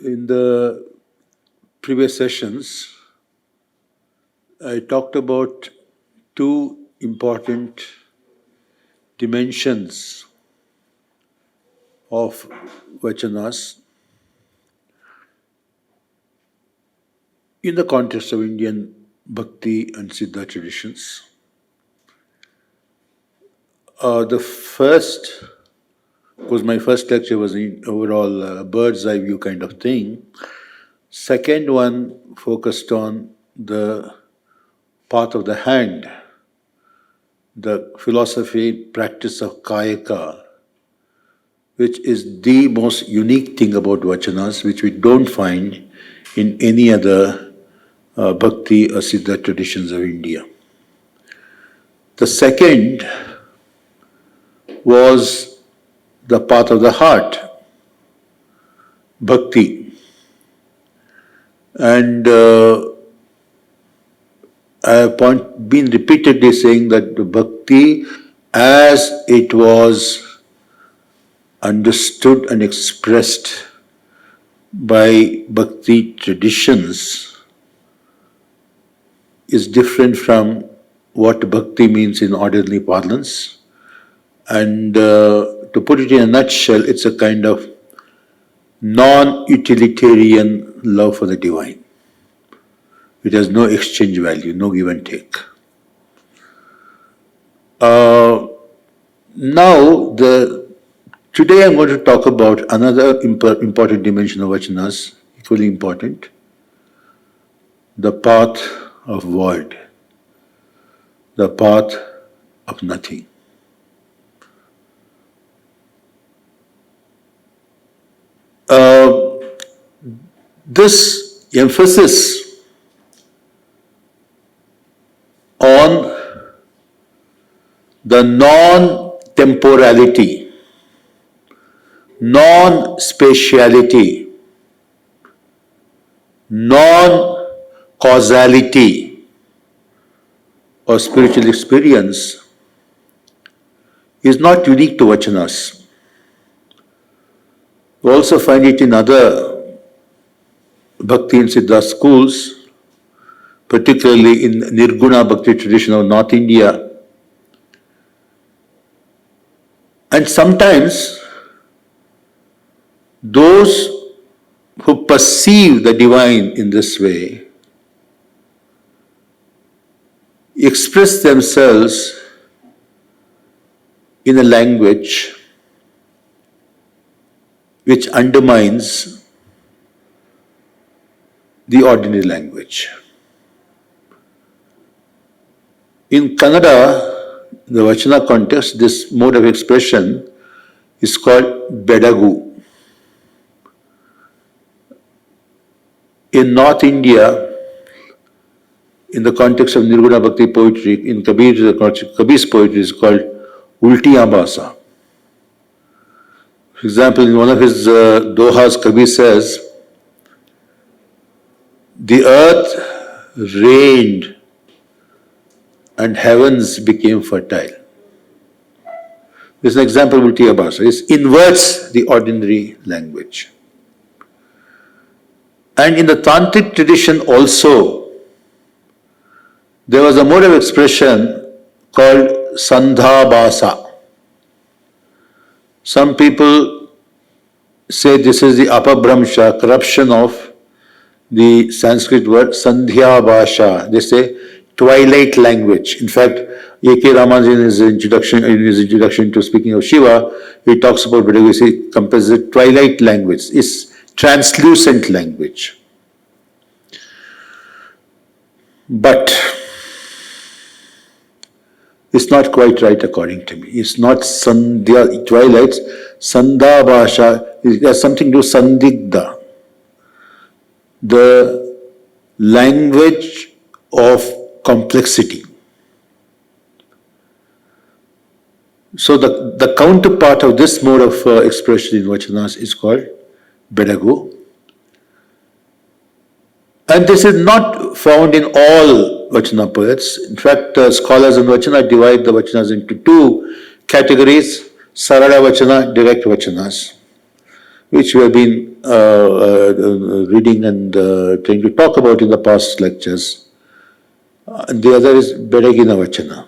In the previous sessions, I talked about two important dimensions of Vachanas in the context of Indian Bhakti and Siddha traditions. The first, because my first lecture was in overall bird's eye view kind of thing. Second one focused on the path of the hand, the philosophy, practice of Kayaka, which is the most unique thing about Vachanas, which we don't find in any other Bhakti or Siddha traditions of India. The second was the path of the heart, Bhakti. And I have been repeatedly saying that the Bhakti, as it was understood and expressed by Bhakti traditions, is different from what Bhakti means in ordinary parlance. And to put it in a nutshell, it's a kind of non-utilitarian love for the divine. It has no exchange value, no give and take. Today I'm going to talk about another important dimension of Vachanas, equally important, the path of void, the path of nothing. This emphasis on the non-temporality, non-spatiality, non-causality of spiritual experience is not unique to Vachanas. We also find it in other Bhakti and Siddha schools, particularly in Nirguna Bhakti tradition of North India. And sometimes those who perceive the divine in this way express themselves in a language which undermines the ordinary language. In Kannada, the Vachana context, this mode of expression is called bedagu. In North India, in the context of Nirguna Bhakti poetry, in Kabir's poetry is called ultiya bhasa. For example, in one of his dohas, Kabir says, the earth rained and heavens became fertile. This is an example of ultiya bhasa. It inverts the ordinary language. And in the Tantric tradition also, there was a mode of expression called sandha bhasa. Some people say this is the apabhramsha, corruption of the Sanskrit word sandhya bhasha. They say twilight language. In fact, A.K. Raman in his introduction to speaking of Shiva, he talks about Vedas, he compares it twilight language. It's translucent language. But it's not quite right according to me. It's not sandhya, twilights. Sandha bhasha, it has something to do with sandigdha. The language of complexity. So the counterpart of this mode of expression in Vachanas is called bedagu. And this is not found in all Vachana poets. In fact, scholars in Vachana divide the Vachanas into two categories, Sarada Vachana, direct Vachanas. which we have been reading and trying to talk about in the past lectures. The other is Bedagina Vachana.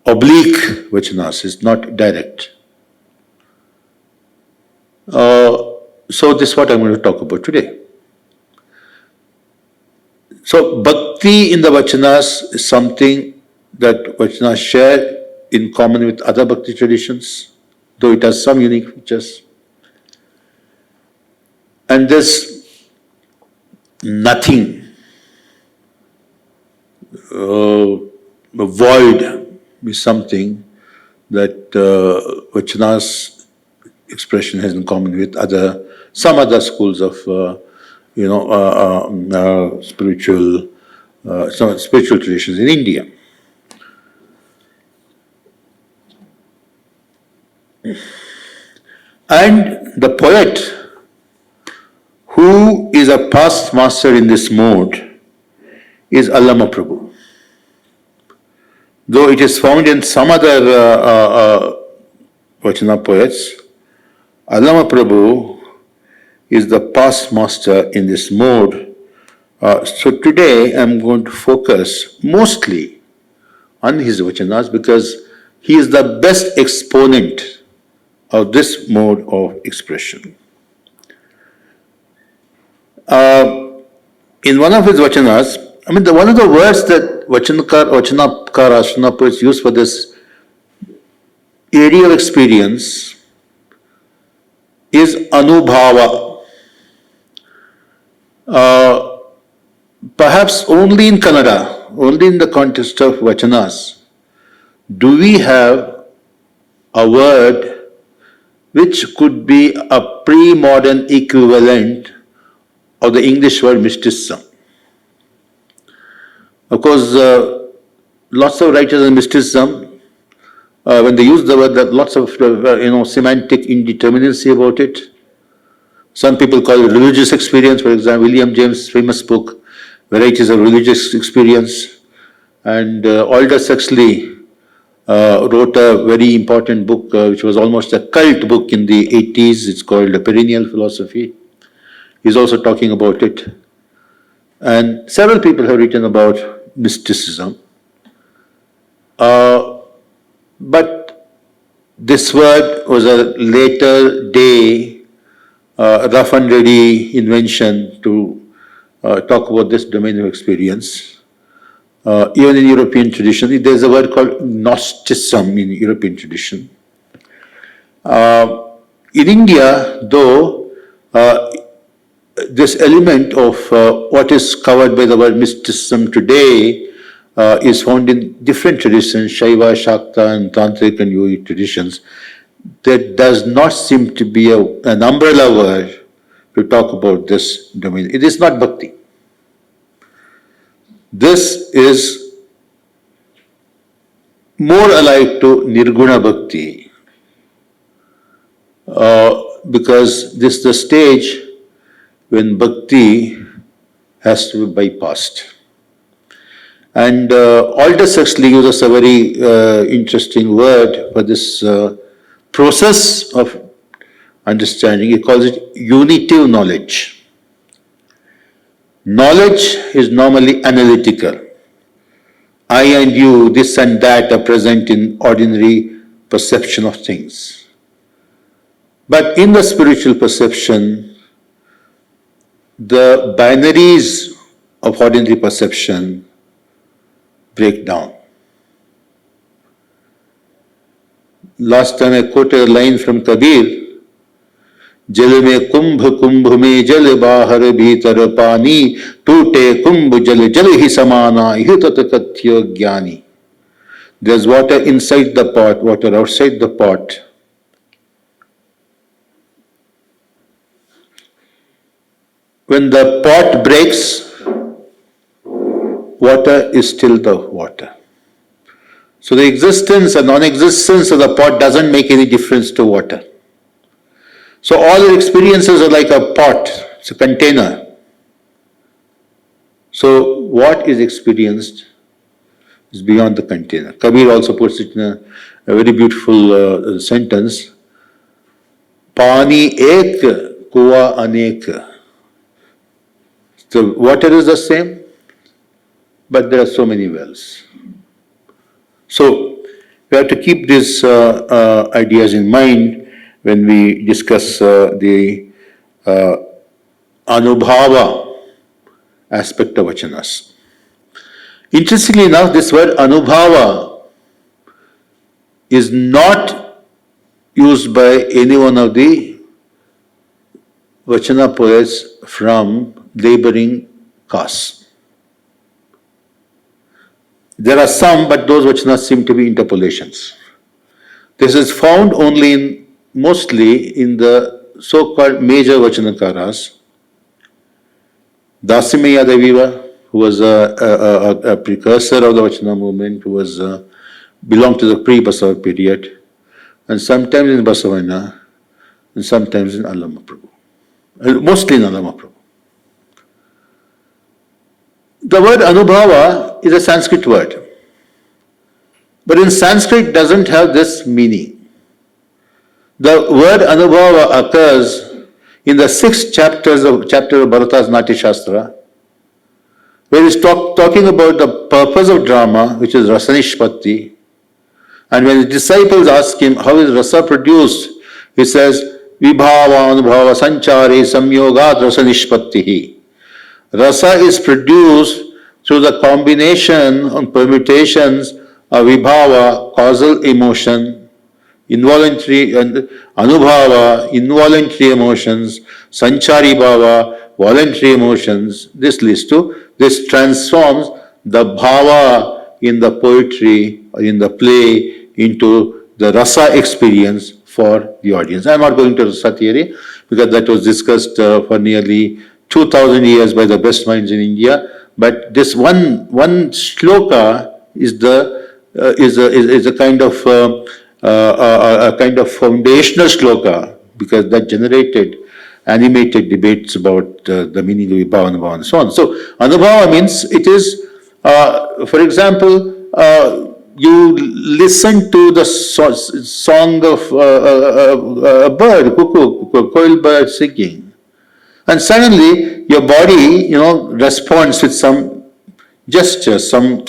Oblique Vachanas is not direct. So this is what I'm going to talk about today. So Bhakti in the Vachanas is something that Vachanas share in common with other Bhakti traditions, though it has some unique features. And there's nothing void is something that Vachana's expression has in common with some other schools of spiritual traditions in India. And the poet who is a past master in this mode is Allama Prabhu. Though it is found in some other Vachana poets, Allama Prabhu is the past master in this mode. So today I'm going to focus mostly on his Vachanas because he is the best exponent of this mode of expression. In one of his Vachanas, one of the words that Vachana poets use for this area of experience is Anubhava. Perhaps only in Kannada, only in the context of Vachanas, do we have a word which could be a pre-modern equivalent of the English word mysticism. Of course, lots of writers on mysticism, when they use the word, there are lots of semantic indeterminacy about it. Some people call it religious experience. For example, William James' famous book, Varieties of Religious Experience, and Aldous Huxley wrote a very important book, which was almost a cult book in the 80s. It's called Perennial Philosophy. He's also talking about it. And several people have written about mysticism. But this word was a later day, rough and ready invention to talk about this domain of experience. Even in European tradition, there's a word called Gnosticism in European tradition. In India, though, this element of what is covered by the word mysticism today is found in different traditions, Shaiva, Shakta, and Tantric and Yogic traditions. There does not seem to be an umbrella word to talk about this domain. It is not Bhakti. This is more alike to Nirguna Bhakti because this is the stage when Bhakti has to be bypassed. And Aldous Huxley uses a very interesting word for this process of understanding. He calls it unitive knowledge. Knowledge is normally analytical. I and you, this and that are present in ordinary perception of things. But in the spiritual perception, the binaries of ordinary perception break down. Last time I quoted a line from Kabir, जल में कुंभ कुंभ में जल बाहर भीतर पानी टूटे कुंभ जल जल ही समाना यह तत्कथ्य ज्ञानी. There's water inside the pot, water outside the pot. When the pot breaks, water is still the water. So the existence or non-existence of the pot doesn't make any difference to water. So all your experiences are like a pot, it's a container. So what is experienced is beyond the container. Kabir also puts it in a very beautiful sentence. Pani ek, kuwa anek. The water is the same, but there are so many wells. So we have to keep these ideas in mind when we discuss the anubhava aspect of vachanas. Interestingly enough, this word anubhava is not used by any one of the Vachana poets from laboring castes. There are some, but those Vachanas seem to be interpolations. This is found mostly in the so-called major Vachanakaras. Dasimeya Deviva, who was a precursor of the Vachana movement, who was belonged to the pre-Basava period, and sometimes in Basavanna, and sometimes in Allamaprabhu. Mostly in Allamaprabhu. The word Anubhava is a Sanskrit word, but in Sanskrit doesn't have this meaning. The word Anubhava occurs in the sixth chapter of Bharata's Natya Shastra, where he's talking about the purpose of drama, which is rasa nishpatti. And when his disciples ask him, how is rasa produced? He says, vibhava anubhava sanchare samyogat rasa nishpattihi. Rasa is produced through the combination and permutations of vibhava, causal emotion, involuntary, and anubhava, involuntary emotions, sanchari bhava, voluntary emotions. This transforms the bhava in the poetry or in the play into the rasa experience for the audience. I am not going to rasa theory because that was discussed for nearly 2000 years by the best minds in India. But this one shloka is a kind of foundational shloka, because that generated animated debates about the meaning of vibhava, anubhava, and so on. So anubhava means it is, for example, you listen to the song of a bird, cuckoo, coil bird singing. And suddenly your body, responds with some gestures, some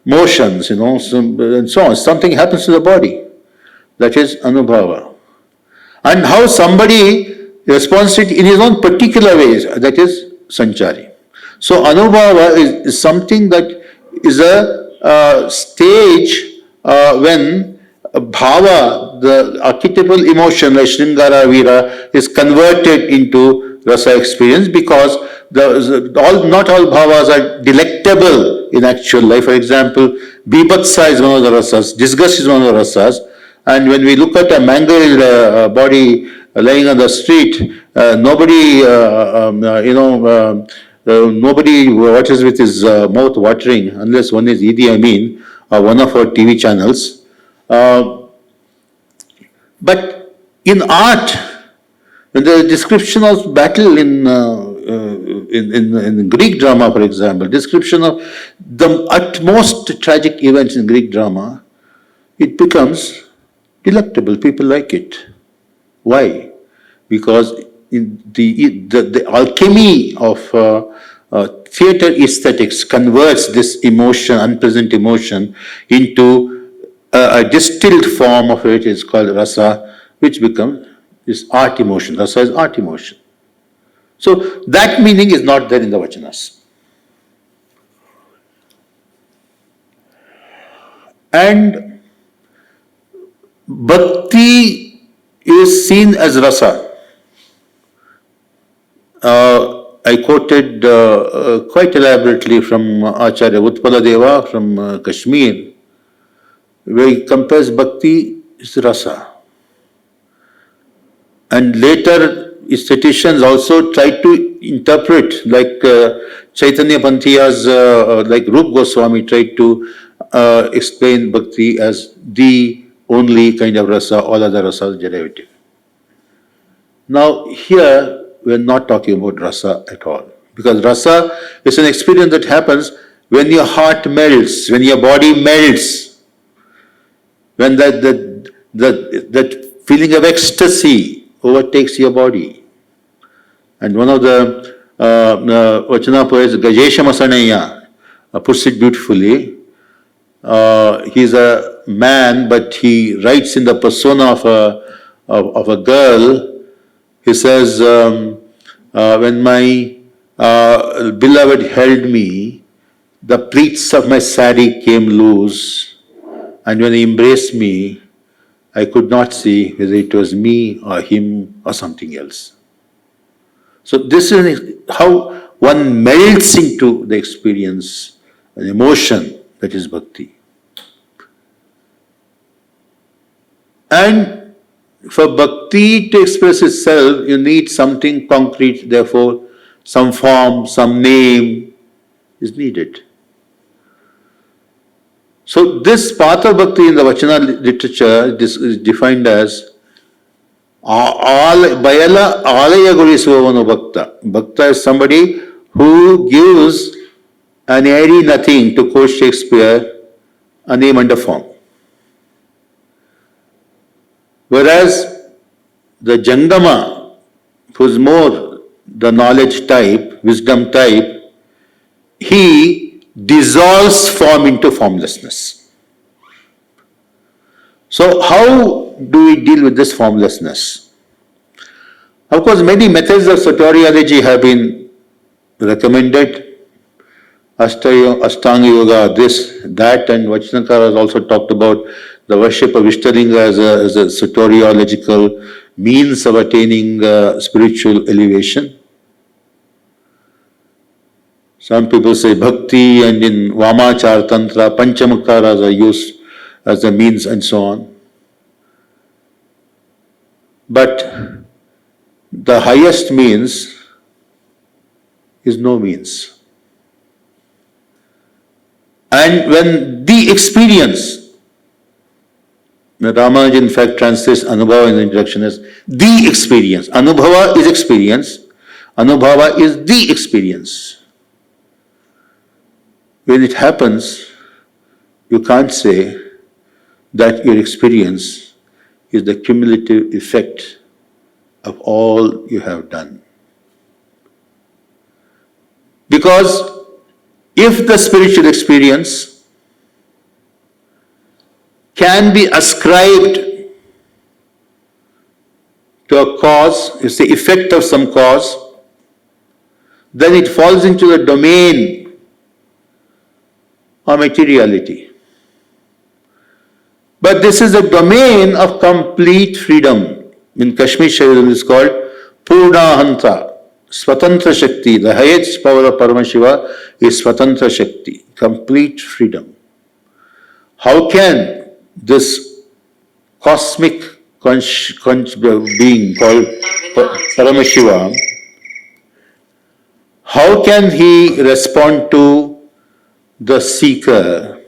motions, and so on. Something happens to the body. That is anubhava. And how somebody responds to it in his own particular ways, that is sanchari. So anubhava is something that is a stage when bhava, the archetypal emotion like Sringara Veera, is converted into rasa experience, because not all bhavas are delectable in actual life. For example, bibhatsa is one of the rasas, disgust is one of the rasas, and when we look at a mangled body lying on the street, nobody watches with his mouth watering unless one is Idi Amin or one of our TV channels. But in art, the description of battle in Greek drama, for example, description of the utmost tragic events in Greek drama, it becomes delectable. People like it. Why? Because the alchemy of theatre aesthetics converts this emotion, unpleasant emotion, into a distilled form of it. It's called rasa, which becomes is art emotion. Rasa is art emotion. So that meaning is not there in the Vachanas. And Bhakti is seen as rasa. I quoted quite elaborately from Acharya Utpala Deva from Kashmir, where he compares Bhakti as rasa. And later, aestheticians also tried to interpret, like Chaitanya Panthiya's, like Rup Goswami tried to explain Bhakti as the only kind of rasa, all other rasas derivative. Now, here, we are not talking about rasa at all, because rasa is an experience that happens when your heart melts, when your body melts, when that feeling of ecstasy overtakes your body. And one of the Vachana poets, Gajesha Masanaya, puts it beautifully. He's a man, but he writes in the persona of a girl. He says, when my beloved held me, the pleats of my sari came loose, and when he embraced me, I could not see whether it was me or him or something else. So this is how one melts into the experience, an emotion that is bhakti. And for bhakti to express itself, you need something concrete, therefore some form, some name is needed. So this path of bhakti in the Vachana literature is defined as Bayala Alayagurisuavanu Bhakta. Bhakta is somebody who gives an airy nothing, to quote Shakespeare, a name and a form. Whereas the Jangama, who's more the knowledge type, wisdom type, he dissolves form into formlessness. So how do we deal with this formlessness? Of course, many methods of soteriology have been recommended. Ashtanga Yoga, this, that, and Vachanakara has also talked about the worship of Ishtalinga as a soteriological means of attaining spiritual elevation. Some people say bhakti, and in Vamachar Tantra, Panchamakaras are used as a means and so on. But the highest means is no means. And when the experience, Ramanujan in fact translates Anubhava in the introduction as the experience. Anubhava is experience. Anubhava is the experience. When it happens, you can't say that your experience is the cumulative effect of all you have done. Because if the spiritual experience can be ascribed to a cause, it's the effect of some cause, then it falls into the domain of materiality. But this is the domain of complete freedom. In Kashmir Shaivism is called Purnahanta, Swatantra Shakti. The highest power of Paramashiva is Swatantra Shakti, complete freedom. How can this cosmic being called Paramashiva, how can he respond to the seeker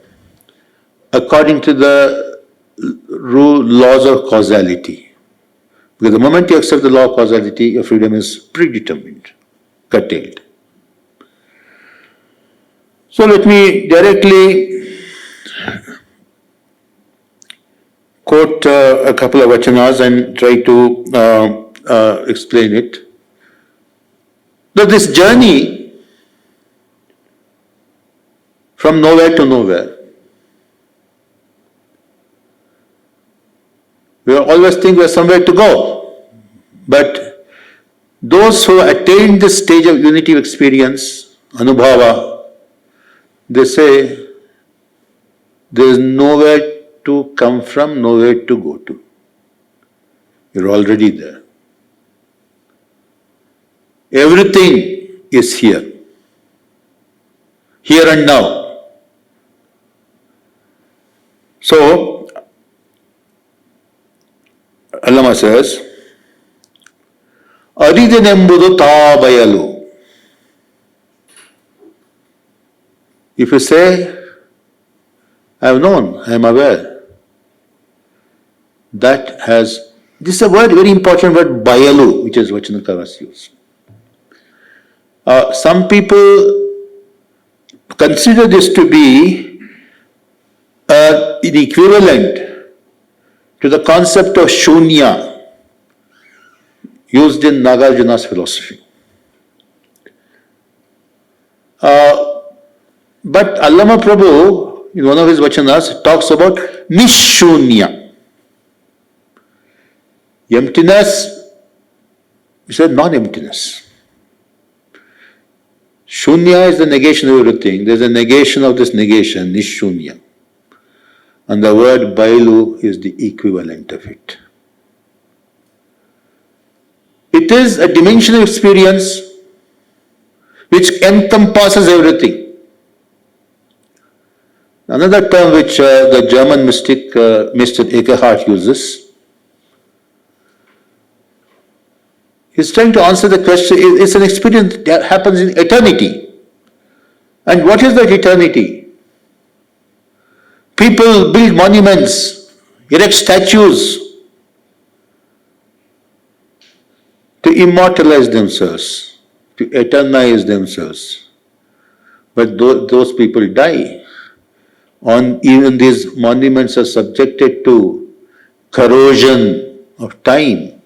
according to the laws of causality? Because the moment you accept the law of causality, your freedom is predetermined, curtailed. So let me directly quote a couple of vachanas and try to explain it. That this journey from nowhere to nowhere, we always think we are somewhere to go. But those who attain this stage of unitive experience, Anubhava, they say there is nowhere to come from, nowhere to go to. You're already there. Everything is here and now. So, Allama says, Aridinembudu ta bayalu. If you say, I have known, I am aware, this is a word, very important word, bayalu, which is Vachanakara's use. Some people consider this to be an equivalent to the concept of shunya. used in Nagarjuna's philosophy. But Allama Prabhu, in one of his Vachanas, talks about Nishunya. Emptiness, he said non-emptiness. Shunya is the negation of everything. There is a negation of this negation, Nishunya. And the word Bailu is the equivalent of it. It is a dimension of experience which encompasses everything. Another term which the German mystic Mr. Eckhart uses is trying to answer the question. It's an experience that happens in eternity. And what is that eternity? People build monuments, erect statues to immortalize themselves, to eternize themselves. But those people die. Even these monuments are subjected to corrosion of time,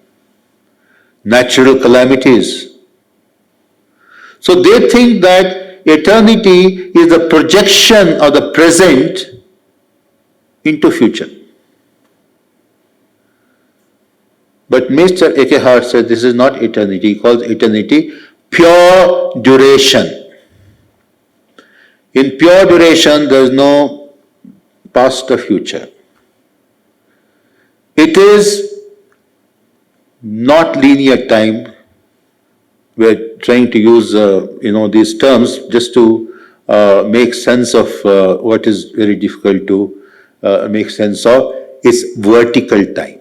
natural calamities. So they think that eternity is the projection of the present into future. But Mr. Eckhart says this is not eternity. He calls eternity pure duration. In pure duration, there is no past or future. It is not linear time. We're trying to use these terms just to make sense of what is very difficult to make sense of. It's vertical time.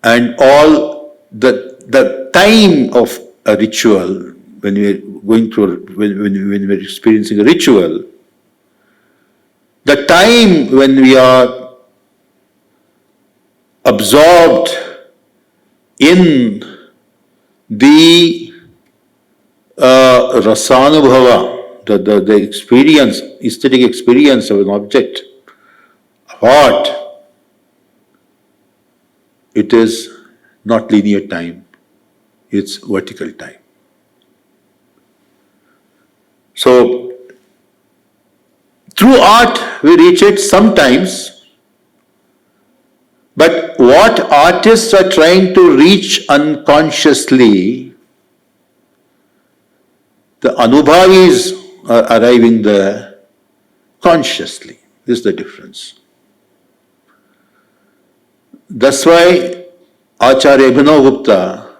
And all the time of a ritual, when we're going through, when we're experiencing a ritual, the time when we are absorbed in the rasanubhava, the experience, aesthetic experience of an object, of art, it is not linear time, it's vertical time. So, through art we reach it sometimes, but what artists are trying to reach unconsciously, the anubhavis are arriving there consciously. This is the difference. That's why Acharya Abhinav Gupta,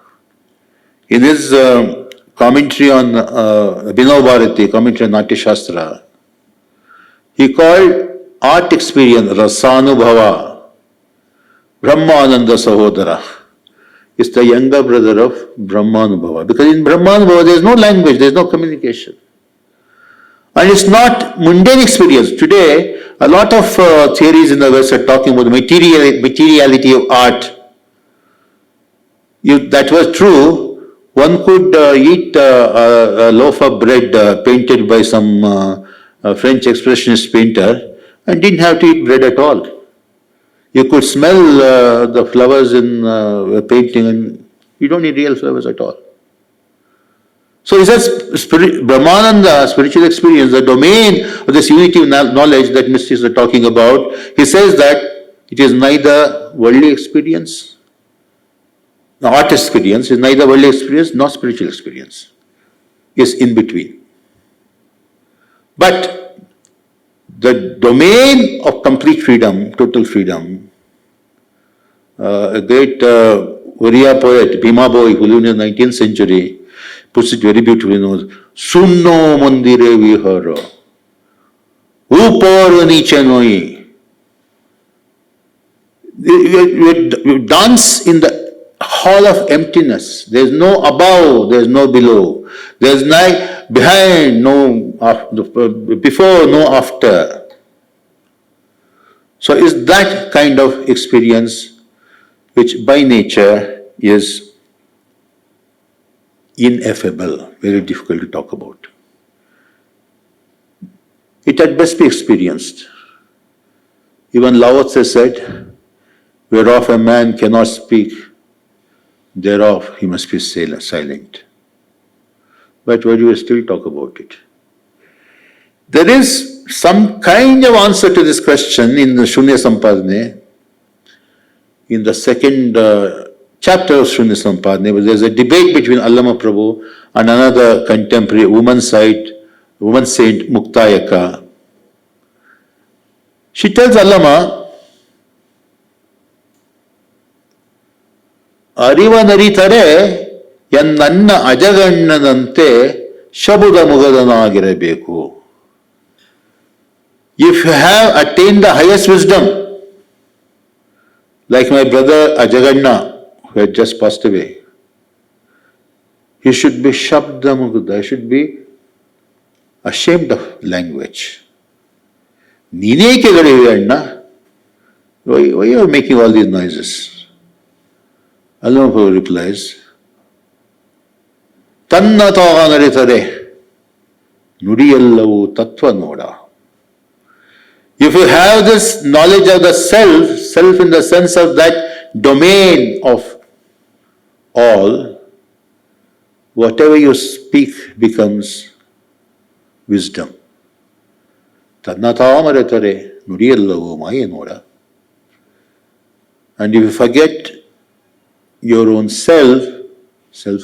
in his commentary on Abhinav Bharati, commentary on Natya Shastra, he called art experience Rasanubhava, Brahmananda Sahodara. It's the younger brother of Brahmanubhava. Because in Brahmanubhava there is no language, there is no communication. And it's not mundane experience. Today, a lot of theories in the West are talking about the materiality of art. If that was true, one could eat a loaf of bread painted by some French expressionist painter and didn't have to eat bread at all. You could smell the flowers in a painting and you don't need real flowers at all. So he says Brahmananda, spiritual experience, the domain of this unitive knowledge that mystics are talking about, he says that it is neither worldly experience, the art experience is neither worldly experience nor spiritual experience. It's in between. But the domain of complete freedom, total freedom, a great Oriya poet, Bhima Boy, who lived in the 19th century, puts it very beautifully. Sunno mandire vihara, upar niche noi. You dance in the hall of emptiness. There is no above, there is no below. There is no behind, no before, no after. So it's that kind of experience which by nature is ineffable, very difficult to talk about. It had best be experienced. Even Lao Tse said, whereof a man cannot speak, thereof he must be silent. But why do we still talk about it? There is some kind of answer to this question in the Shunya Sampadane, in the second chapter of Shunya Sampadane, but there's a debate between Allama Prabhu and another contemporary woman saint, Muktayaka. She tells Allama, ಅರಿವನರಿತರೆ ಎನ್ನನ್ನ ಅಜಗಣ್ಣನಂತೆ ಶಬುದ ಮುಗದನಾಗಿರಬೇಕು. If you have attained the highest wisdom, like my brother Ajaganna, who had just passed away, he should be Shabda Mugda, he should be ashamed of language. ನೀನೇಕೆ ಗಡಿವೆ ಅಣ್ಣ? Why are you making all these noises? Allama Prabhu replies, ತನ್ನ ತಾನರಿತರೆ ನುಡಿಯೆಲ್ಲವೂ ತತ್ವ ನೋಡ. If you have this knowledge of the self in the sense of that domain of all, whatever you speak becomes wisdom. ತನ್ನ ತಾಮರೆತರೆ ನುಡಿಯೆಲ್ಲವೂ ಮಾಯೆ ನೋಡ. And if you forget your own self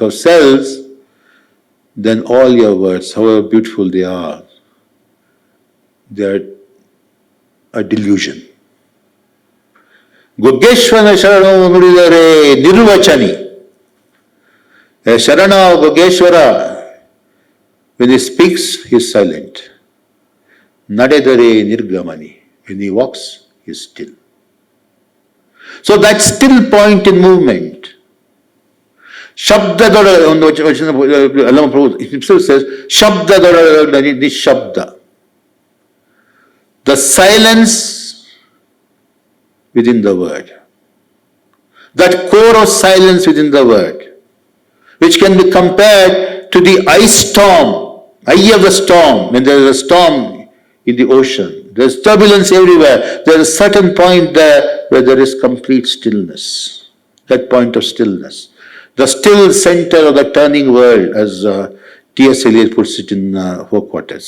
of selves, then all your words, however beautiful they are a delusion. Gogeshwana Sharanam Nudidare Nirvachani. A Sharana of Gogeshwara, when he speaks, he is silent. Nadedare Nirgamani. When he walks, he is still. So that still point in movement. Shabdadora, Allama Prabhu himself says, Shabdadora Nishabda. The silence within the word. That core of silence within the word, which can be compared to the eye of the storm, when there is a storm in the ocean. There is turbulence everywhere. There is a certain point there where there is complete stillness. That point of stillness. The still center of the turning world, as T.S. Eliot puts it in Four Quarters.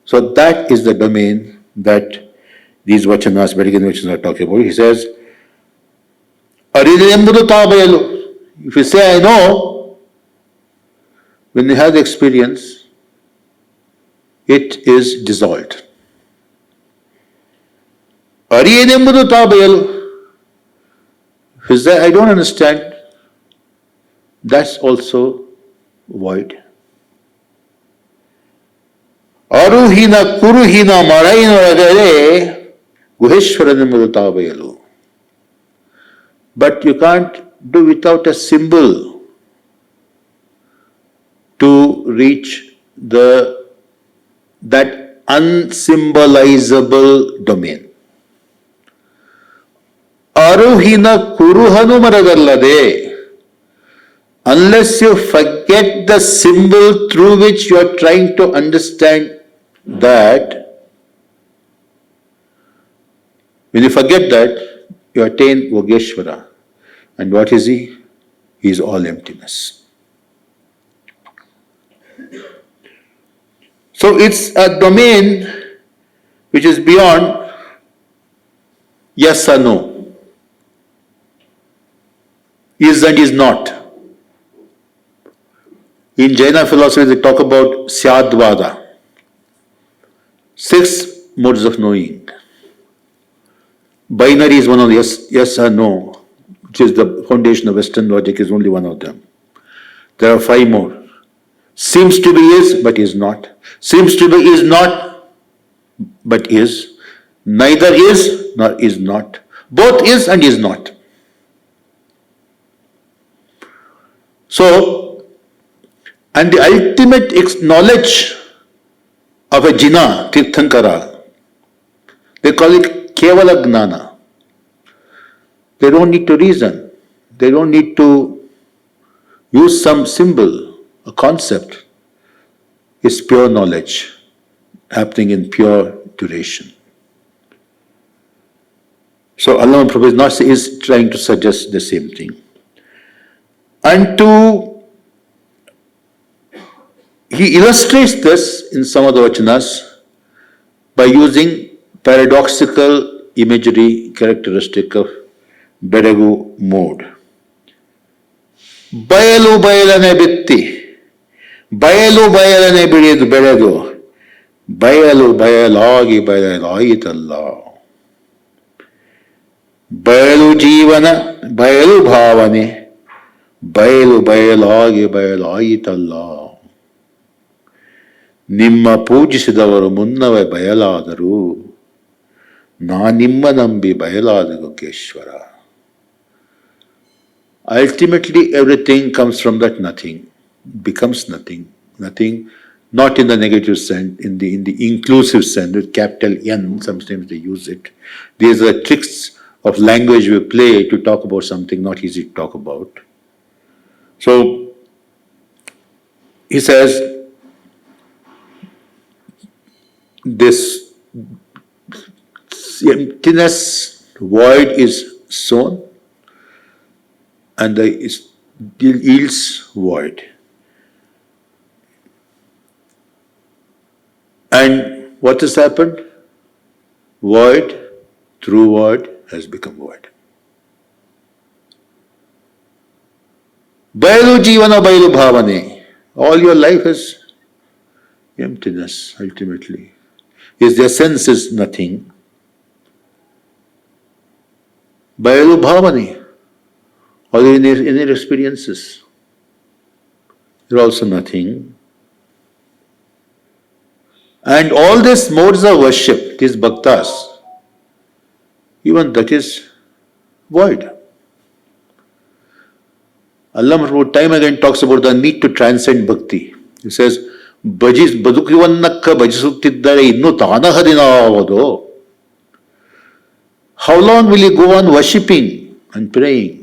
So that is the domain that these Vachanas, Vedic Vachanas are talking about. He says, if you say I know, when you have the experience, it is dissolved. If you say I don't understand, that's also void. Aruhina kuruhina marainoragare guheshwaranenbudu tabayalu. But you can't do without a symbol to reach that unsymbolizable domain. Aruhina kuruhanu maradallade. Unless you forget the symbol through which you are trying to understand that, when you forget that, you attain Yogeshwara. And what is he? He is all emptiness. So it's a domain which is beyond yes or no, is and is not. In Jaina philosophy, they talk about Syadvada, 6 modes of knowing. Binary is one of the yes or no, which is the foundation of Western logic, is only one of them. There are 5 more. Seems to be is, but is not. Seems to be is not, but is. Neither is nor is not. Both is and is not. So, and the ultimate knowledge of a Jina, Tirthankara, they call it Kevala Gnana. They don't need to reason. They don't need to use some symbol, a concept. It's pure knowledge happening in pure duration. So Allah Prabhu is trying to suggest the same thing. And he illustrates this in some of the Vachanas by using paradoxical imagery characteristic of Bedagu mode. Bayalu bayalane bitti, bayalu bayalane bididu bededu, bayalu bayalagi bayalaitalla. ಬಯಲು ಜೀವನ ಬಯಲು ಭಾವನೆ ಬಯಲು ಬಯಲಾಗಿ ಬಯಲಾಯಿತಲ್ಲ. ನಿಮ್ಮ ಪೂಜಿಸಿದವರು ಮುನ್ನವೇ ಬಯಲಾದರು, ನಾನಿಮ್ಮ ನಂಬಿ ಬಯಲಾದ ಗುಗ್ಗೇಶ್ವರ. Ultimately everything comes from that nothing, becomes nothing. Nothing, not in the negative sense, in the inclusive sense, with capital N, sometimes they use it. These are tricks of language we play to talk about something not easy to talk about. So, he says, this emptiness, void is sown, and it yields void. And what has happened? Void, through void, has become void. Bailu jivana bailu bhavane. All your life is emptiness, ultimately. Their sense is nothing. Bailu bhavane. All your inner experiences, they're also nothing. And all these modes of worship, these bhaktas, even that is void. Allah time again talks about the need to transcend bhakti. He says, ಬದುಕುವನ್ನಕ್ಕ ಭಜಿಸುತ್ತಿದ್ದರೆ ಇನ್ನೂ ತಾನಹದಿನಾವದು. How long will you go on worshipping and praying?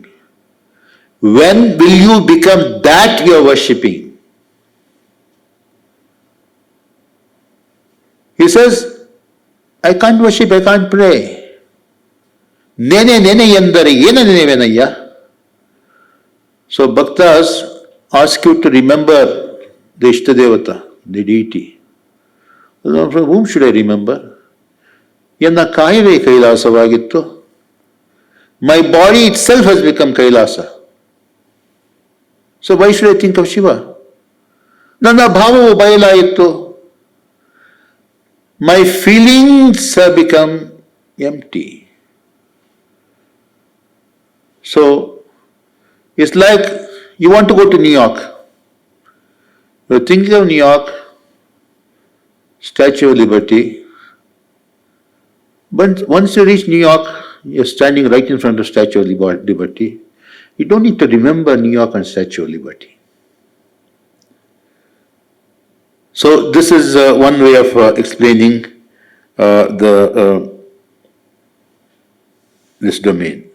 When will you become that you are worshipping? He says, I can't worship, I can't pray. Nene nene yandare yena nevenayya. So bhaktas ask you to remember the Ishtadevata, the deity. From whom should I remember? Yanna kayave kailasavagittu. My body itself has become kailasa. So why should I think of Shiva? Nanna bhavavu bayalayittu. My feelings have become empty. So, it's like you want to go to New York. You're thinking of New York, Statue of Liberty. But once you reach New York, you're standing right in front of Statue of Liberty. You don't need to remember New York and Statue of Liberty. So this is one way of explaining this domain.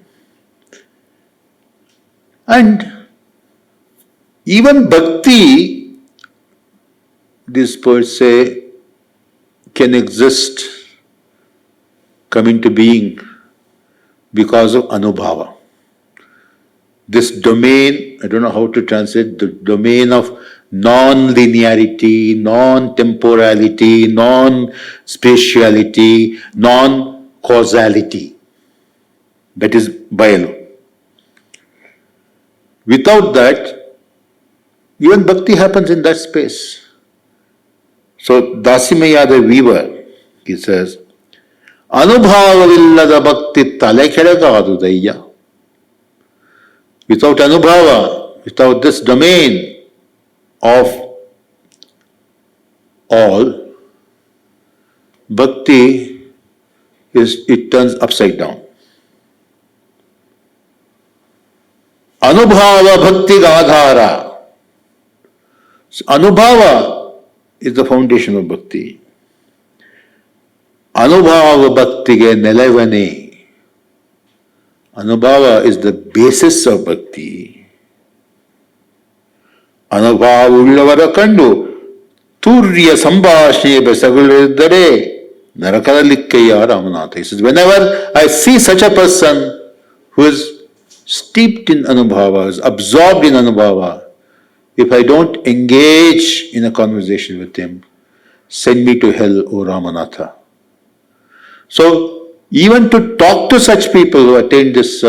And even bhakti, these poets say, can exist, come into being because of anubhava. This domain, I don't know how to translate, the domain of non-linearity, non-temporality, non-spatiality, non-causality. That is Bayalu. Without that, even bhakti happens in that space. So Dasimaya the weaver, he says, Anubhavavillada bhakti talekedagadu. Without anubhava, without this domain of all, bhakti it turns upside down. Anubhava bhakti gadhara. So anubhava is the foundation of bhakti. Anubhava bhakti ge nelavane. Anubhava is the basis of bhakti. Anubhava ullavara kandu turya sambhashne besagulidare Narakadalikkaya Ramanatha. He says, whenever I see such a person who is steeped in Anubhava, is absorbed in Anubhava, if I don't engage in a conversation with him, send me to hell, O Ramanatha. So, even to talk to such people who attain this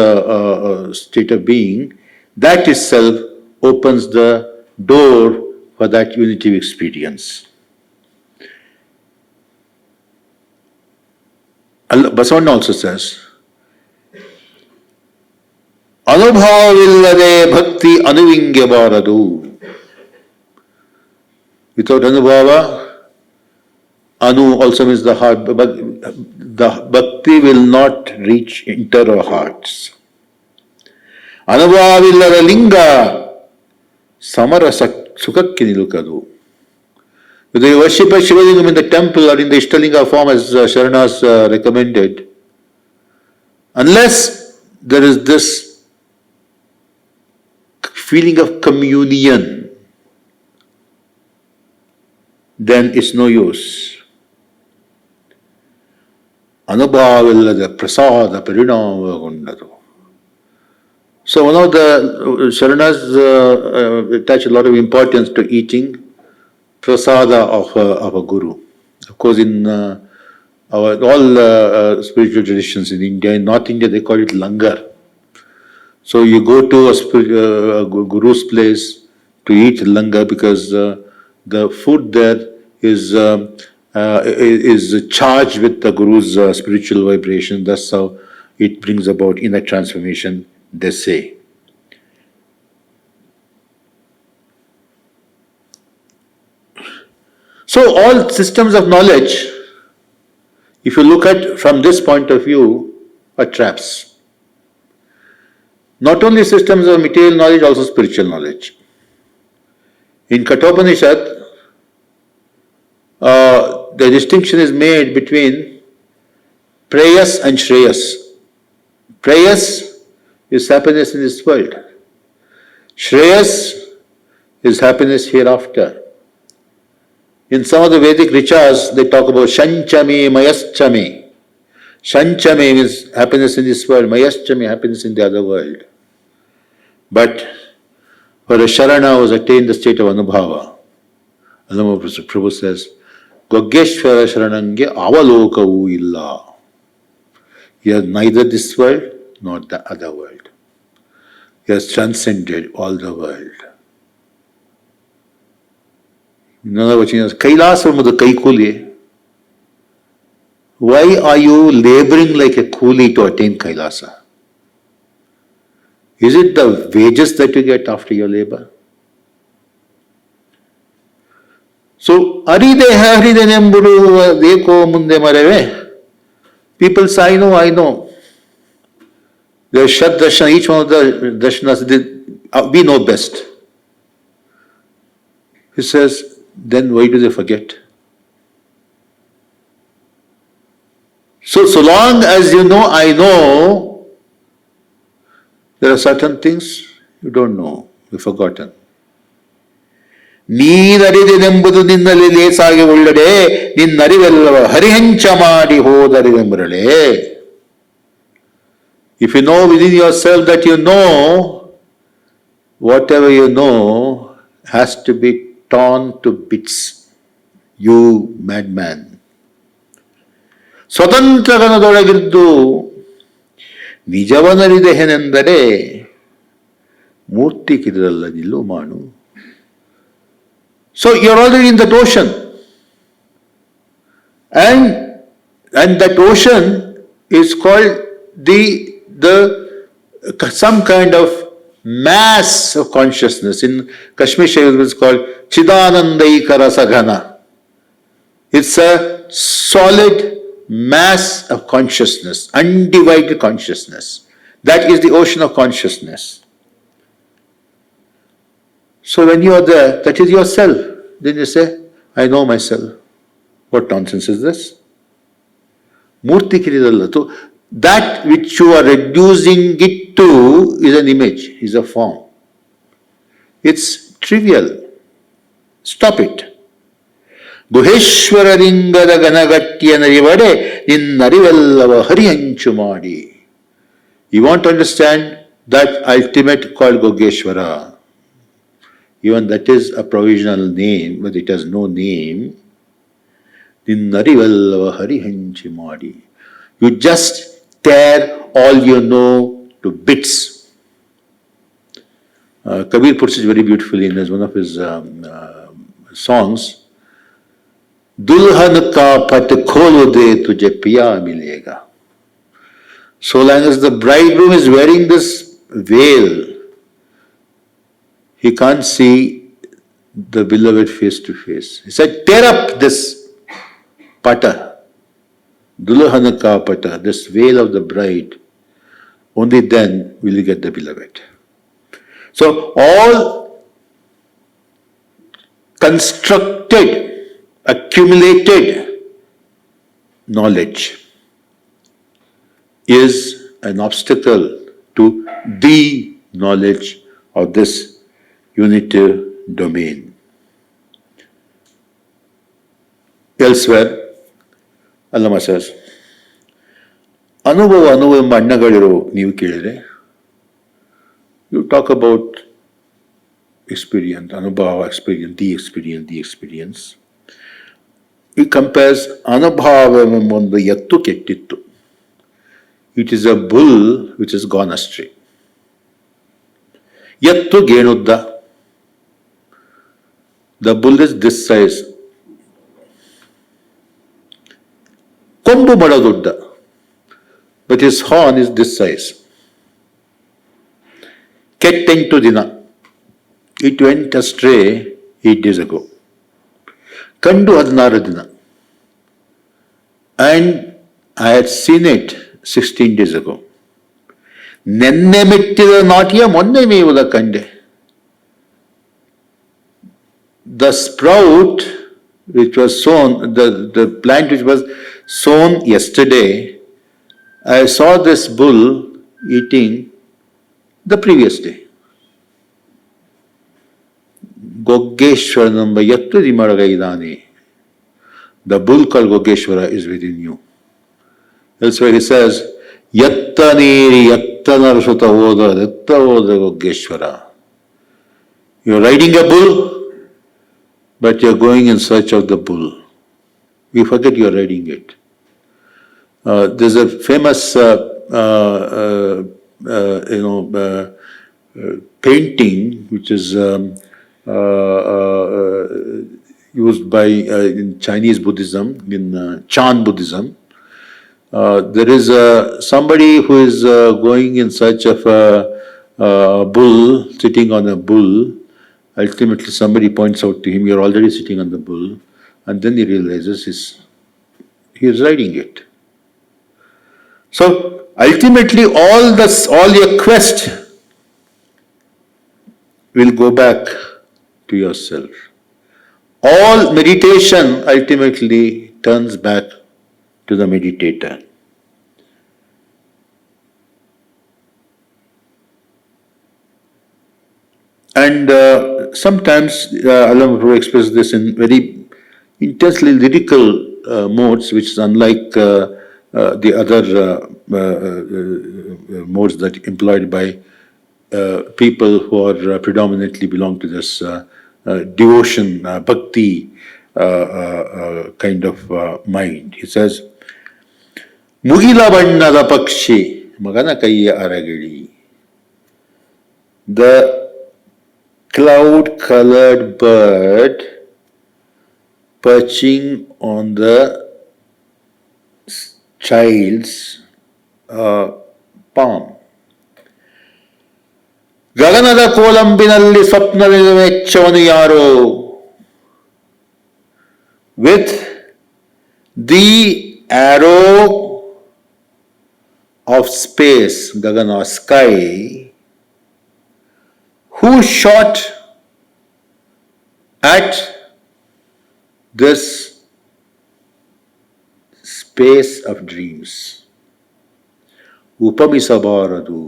state of being, that itself opens the door for that unitive experience. Basavanna also says, Anubhavavillade bhakti anuvingyabharadu. Without anubhava, anu also means the heart, but the bhakti will not enter our hearts. Anubhavavillada linga samarasa sukakki nilukadu. Whether you worship a Shivalingam in the temple or in the Ishtalinga form as Sharanas recommended, unless there is this feeling of communion, then it's no use. Anubhavavillada prasada parinama gondadu. So one of the Sharanas attach a lot of importance to eating prasada of a guru. Of course, in all spiritual traditions in India, in North India, they call it langar. So you go to a guru's place to eat langar because the food there is charged with the guru's spiritual vibration. That's how it brings about inner transformation, they say. So all systems of knowledge, if you look at from this point of view, are traps. Not only systems of material knowledge, also spiritual knowledge. In Kathopanishad, the distinction is made between prayas and shreyas. Prayas is happiness in this world. Shreyas is happiness hereafter. In some of the Vedic richas, they talk about Shanchame, Mayaschame. Shanchame means happiness in this world, Mayaschame, happiness in the other world. But for a Sharana who has attained the state of Anubhava, Alama Prabhu says, Gogeshwara Sharanange avalokavu illa. He has neither this world nor the other world. He has transcended all the world. Another Vachana says, Kailasam kai kuli. Why are you laboring like a coolie to attain Kailasa? Is it the wages that you get after your labor? So, Arideha Haridenembudu Deko Munde Mareve. People say, I know. There's Shat Darshana, each one of the Darshanas, we know best. He says, then why do they forget? So long as you know, I know, there are certain things you don't know, you've forgotten. ನೀನರಿದೆನೆಂಬುದು ನಿನ್ನಲ್ಲಿ ಲೇಸಾಗಿ ಉಳ್ಳಡೆ ನಿನ್ನರಿವೆಲ್ಲವ ಹರಿಹಂಚ ಮಾಡಿ ಹೋದರಿವೆಂಬರಳೆ. If you know within yourself that you know, whatever you know has to be torn to bits. You madman. ಸ್ವತಂತ್ರಗಣದೊಳಗಿದ್ದು ನಿಜವನರಿದೆನೆಂದರೆ ಮೂರ್ತಿ ಕಿರಲ್ಲ ನಿಲ್ಲು ಮಾಡು. So you're already in that ocean. And that ocean is called some kind of mass of consciousness. In Kashmir Shaivism it's called Chidanandaika Rasagana. It's a solid mass of consciousness, undivided consciousness. That is the ocean of consciousness. So when you are there, that is yourself. Then you say, I know myself. What nonsense is this? Murti kiridalla. So that which you are reducing it to is an image, is a form. It's trivial. Stop it. Guheshwara ಲಿಂಗದ ಗನಗಟ್ಟಿಯ ನರಿವಡೆ ನಿನ್ನರಿವೆಲ್ಲವ ಹರಿಹಂಚು ಮಾಡಿ. You want to understand that ultimate called Gogeshwara. Even that is a provisional name, but it has no name. Ninnarivellava harihanchi madi. You just tear all you know to bits. Kabir puts it very beautifully in one of his songs. Dulhan ka pat kholo de tujhe piya milega. So long as the bridegroom is wearing this veil, he can't see the beloved face to face. He said, tear up this pata, dulhana ka pata, this veil of the bride. Only then will you get the beloved. So all constructed, accumulated knowledge is an obstacle to the knowledge of this unitive domain. Elsewhere, Allama says, ಅನುಭವ ಎಂಬ ಅಣ್ಣಗಳಿರೋ ನೀವು ಕೇಳಿದರೆ, you talk about experience, ಅನುಭವ, experience, the experience. He compares ಅನುಭವ ಎಂಬ ಒಂದು ಎತ್ತು ಕೆಟ್ಟಿತ್ತು. It is a bull which has gone astray. ಎತ್ತು ಗೇಣುದ್ದ. The bull is this size. ಕೊಂಬು ಬಡದುದ್ದ. But his horn is this size. ಕೆಟ್ಟೆಂಟು ದಿನ. It went astray 8 days ago. ಕಂಡು 16 ದಿನ. And I had seen it 16 days ago. ನೆನ್ನೆ ಮೆಟ್ಟಿದ ನಾಟ್ಯ ಮೊನ್ನೆ ಮೇವುದ ಕಂಡೆ. The sprout which was sown, the plant which was sown yesterday, I saw this bull eating the previous day. Gogeshwara namba yattu dimaraga. The bull called Gogeshwara is within you. Elsewhere he says, yatta neeri yatta narsuta hoda yatta hoda Gogeshwara. You're riding a bull, but you're going in search of the bull. You forget you're riding it. There's a famous painting which is used by in Chinese Buddhism, in Chan Buddhism. There is somebody who is going in search of a bull, sitting on a bull. Ultimately, somebody points out to him, "You're already sitting on the bull," and then he realizes he is riding it. So ultimately, all your quest will go back to yourself. All meditation ultimately turns back to the meditator. And sometimes Allama Prabhu expresses this in very intensely lyrical modes, which is unlike the other modes that employed by people who are predominantly belong to this devotion, Bhakti kind of mind. He says, Mugila bannada pakshi magana kaiya aragidi. The cloud-colored bird perching on the child's palm. ಗಗನದ ಕೋಲಂಬಿನಲ್ಲಿ ಸ್ವಪ್ನದ ವೆಚ್ಚವನು ಯಾರೋ. With the arrow of space, gagana, sky, who shot at this space of dreams. Upamisabaradu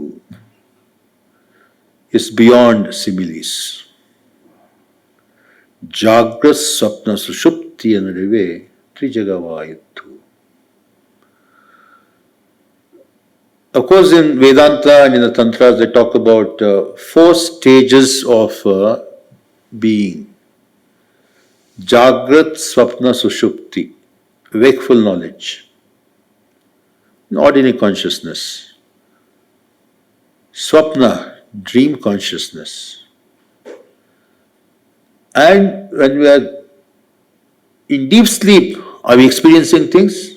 is beyond similes. Jagrat Swapna Sushupti Anarive Trijagavayathu. Of course, in Vedanta and in the Tantras, they talk about four stages of being. Jagrat, Swapna, Sushupti, wakeful knowledge, ordinary consciousness. Swapna, dream consciousness. And when we are in deep sleep, are we experiencing things?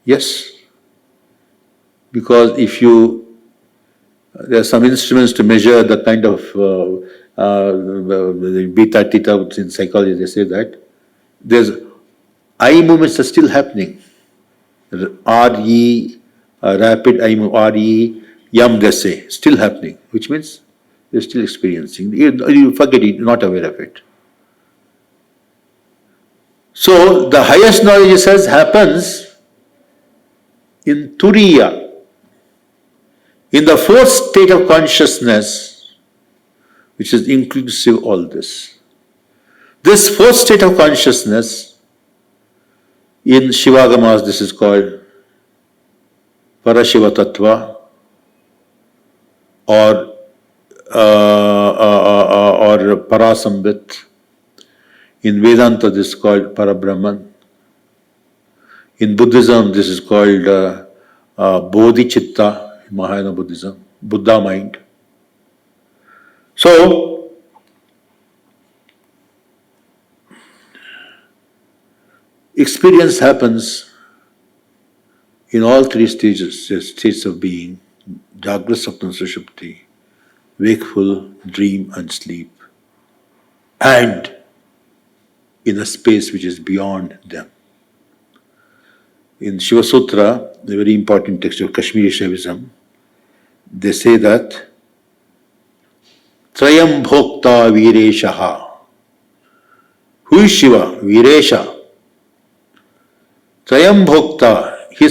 Yes. Because if you, there are some instruments to measure the kind of beta, theta in psychology, they say that there's eye movements are still happening. RE, rapid eye movement, RE, yam they say, still happening, which means you're still experiencing. You forget it, you're not aware of it. So the highest knowledge says happens in Turiya, in the fourth state of consciousness, which is inclusive of all this. This fourth state of consciousness, in Shivagamas, this is called Parashiva Tattva or Parasambit. In Vedanta, this is called Parabrahman. In Buddhism, this is called Bodhicitta, in Mahayana Buddhism, Buddha mind. So, experience happens in all three states of being: Jagra, Sapna, Sushupti, wakeful, dream and sleep, and in a space which is beyond them. In Shiva Sutra, the very important text of Kashmiri Shaivism, they say that Trayam Bhokta Vireshaha. Who is Shiva? Viresha. Trayam Bhokta, he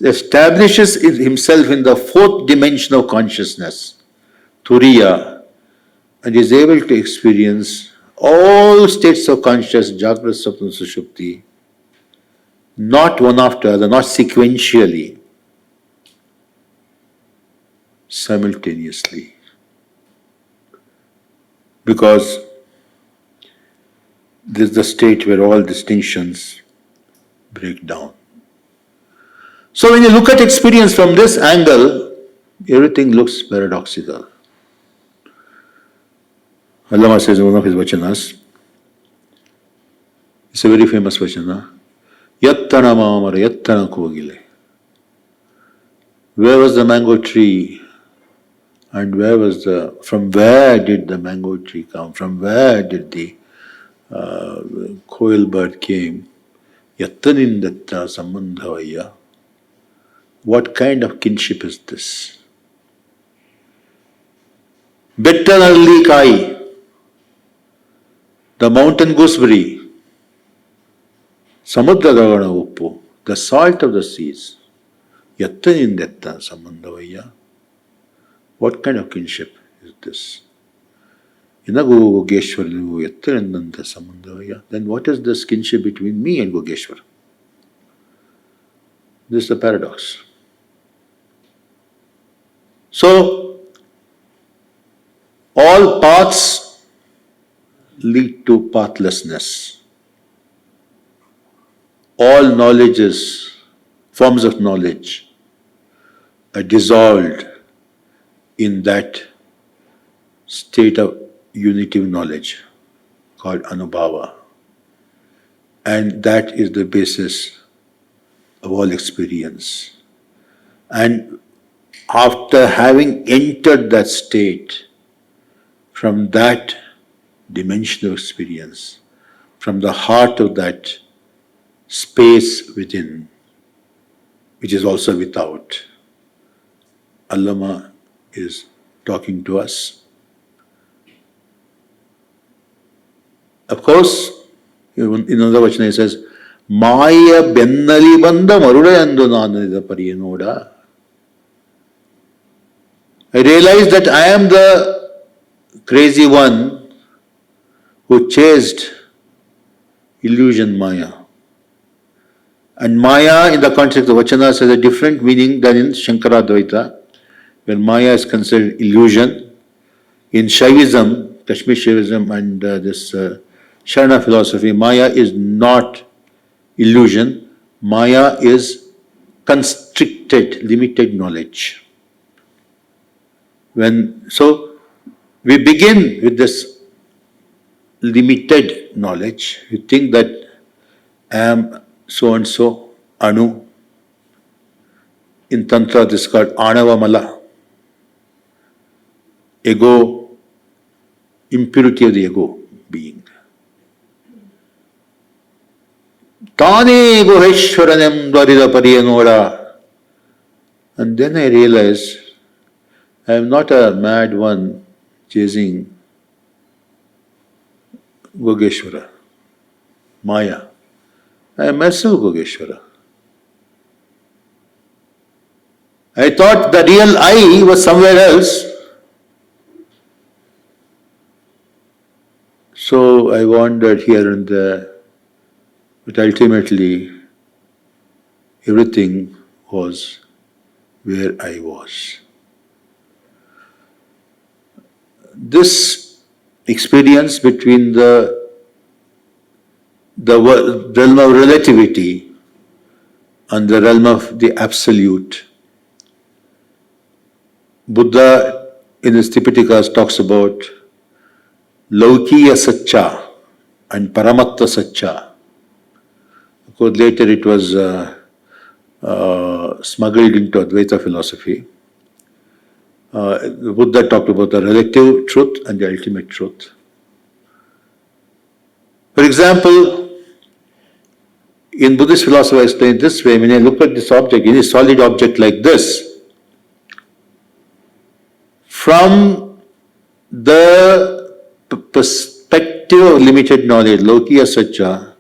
establishes himself in the fourth dimension of consciousness, Turiya, and is able to experience all states of consciousness, Jagra, Sapna, Sushupti, not one after the other, not sequentially, simultaneously. Because this is the state where all distinctions break down. So when you look at experience from this angle, everything looks paradoxical. Allama says in one of his Vachanas, it's a very famous Vachana, Yattana Mamara, Yattana Kogile. Where was the mango tree? And from where did the mango tree come? From where did the koil bird came? Yattanindatta Sambandhavaya. What kind of kinship is this? Bettanalli Kai, the mountain gooseberry, Samudra Gagana Uppu, the salt of the seas. Yattanindatta Sambandhavaya. What kind of kinship is this? Inago Gogeshwar Yattanindatta Sambandhavaya. Then what is this kinship between me and Gogeshwar? This is the paradox. So, all paths lead to pathlessness. All knowledges, forms of knowledge, are dissolved in that state of unitive knowledge called Anubhava. And that is the basis of all experience. And after having entered that state, from that dimension of experience, from the heart of that space within, which is also without, Allama is talking to us. Of course, in another Vachana he says, Maya bennali banda marudayandu nanida pariyanoda. I realize that I am the crazy one who chased illusion Maya. And Maya in the context of Vachanas has a different meaning than in Shankaradvaita, where Maya is considered illusion. In Shaivism, Kashmir Shaivism and this Sharana philosophy, Maya is not illusion. Maya is constricted, limited knowledge. So we begin with this limited knowledge. You think that I am so and so, Anu. In Tantra, this is called Anava Mala. Ego, impurity of the ego being. Tane Goheshwaranam Dvarida Pariyanora. And then I realized I am not a mad one chasing Gogeshwara, Maya. I am myself Gogeshwara. I thought the real I was somewhere else. So I wandered here and there, but ultimately everything was where I was. This experience between the realm of relativity and the realm of the absolute. Buddha in his Tipitikas talks about Laukiya Satcha and Paramatta Satcha. Of course, later it was smuggled into Advaita philosophy. Buddha talked about the relative truth and the ultimate truth. For example, in Buddhist philosophy, I explain this way: when I look at this object, any solid object like this, from the perspective of limited knowledge, Lokiya Satcha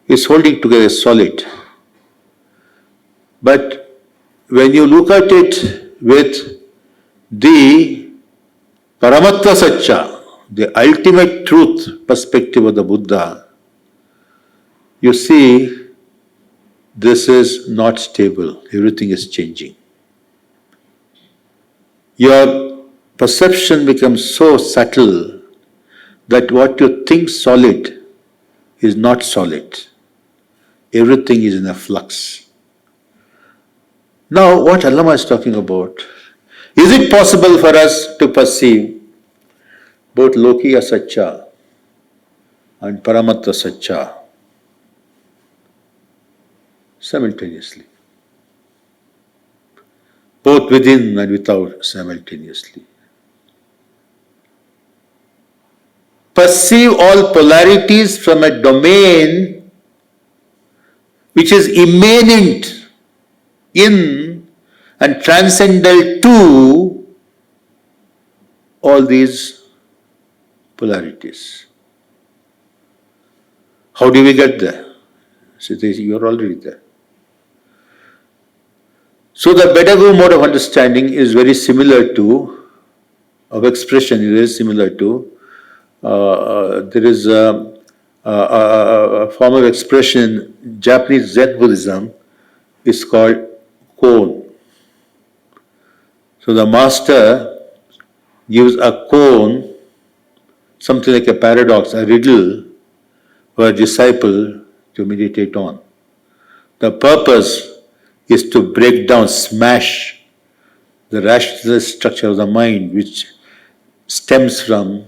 is holding together solid. But when you look at it with the Paramatta Satcha, the ultimate truth perspective of the Buddha, you see this is not stable, everything is changing. Your perception becomes so subtle that what you think solid is not solid. Everything is in a flux. Now, what Allama is talking about, is it possible for us to perceive both Lokiya Satcha and Paramatta Satcha simultaneously? Both within and without simultaneously. Perceive all polarities from a domain which is immanent in and transcendental to all these polarities. How do we get there? So you are already there. So the pedagogical mode of understanding is very similar to, of expression is very similar to, there is a form of expression in Japanese Zen Buddhism is called koan. So the master gives a koan, something like a paradox, a riddle for a disciple to meditate on. The purpose is to break down, smash the rational structure of the mind which stems from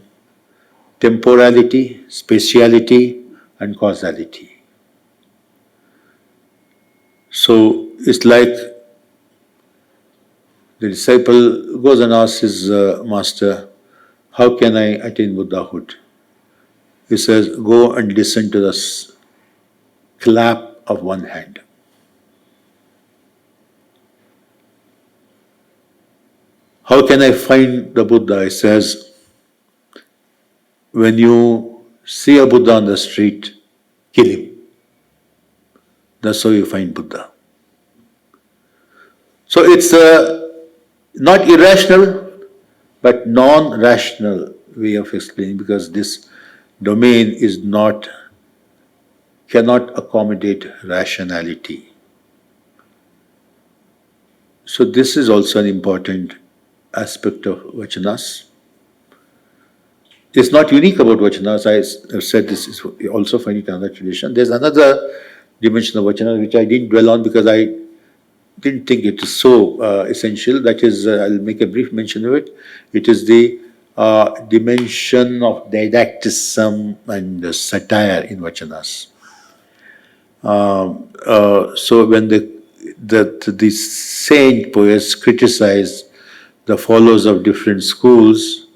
temporality, spatiality and causality. So it's like the disciple goes and asks his master, how can I attain Buddhahood? He says, go and listen to the clap of one hand. How can I find the Buddha? He says, when you see a Buddha on the street, kill him. That's how you find Buddha. So it's not irrational, but non-rational way of explaining, because this domain is not, cannot accommodate rationality. So this is also an important aspect of Vachanas. It's not unique about Vachanas. I have said this is also find it in another tradition. There's another dimension of Vachanas which I didn't dwell on because I didn't think it is so essential. That is, I'll make a brief mention of it. It is the dimension of didacticism and satire in Vachanas. So when the saint poets criticize the followers of different schools,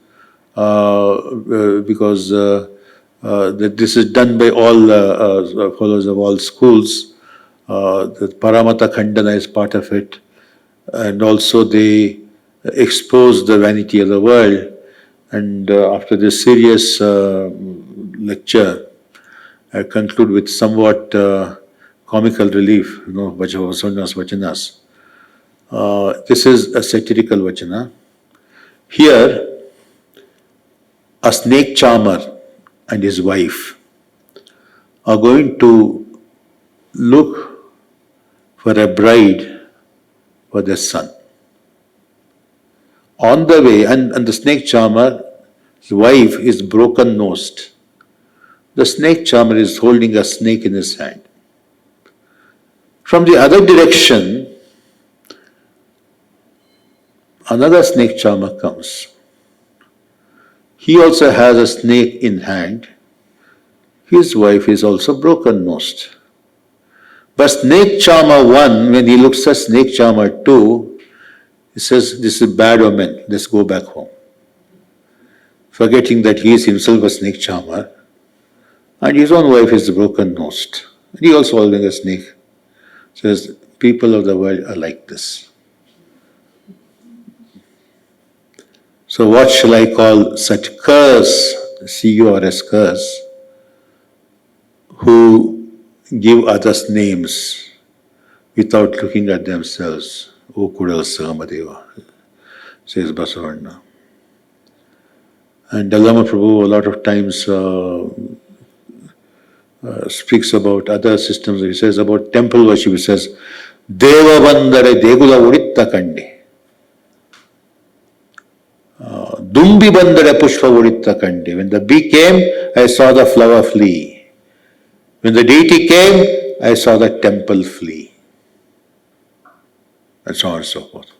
because that this is done by all followers of all schools. The Paramata Khandana is part of it, and also they expose the vanity of the world. And after this serious lecture, I conclude with somewhat comical relief, Vachanas. This is a satirical Vachana. Here, a snake charmer and his wife are going to look for a bride for their son. On the way, and the snake charmer, his wife is broken-nosed. The snake charmer is holding a snake in his hand. From the other direction, another snake charmer comes. He also has a snake in hand. His wife is also broken-nosed. But snake charmer 1, when he looks at snake charmer 2, he says, this is bad omen, let's go back home. Forgetting that he is himself a snake charmer, and his own wife is broken-nosed. He also holding a snake. Says, people of the world are like this. So what shall I call such curs, C-U-R-S, curs, who give others names without looking at themselves? O Kudal Samadeva, says Basavanna. And Dalama Prabhu a lot of times speaks about other systems. He says about temple worship, he says, Deva Vandare Degula Uditta Kandi. Dumbi Bandare Pushpa Uditta Kandi. When the bee came, I saw the flower flee. When the deity came, I saw the temple flee. And so on and so forth.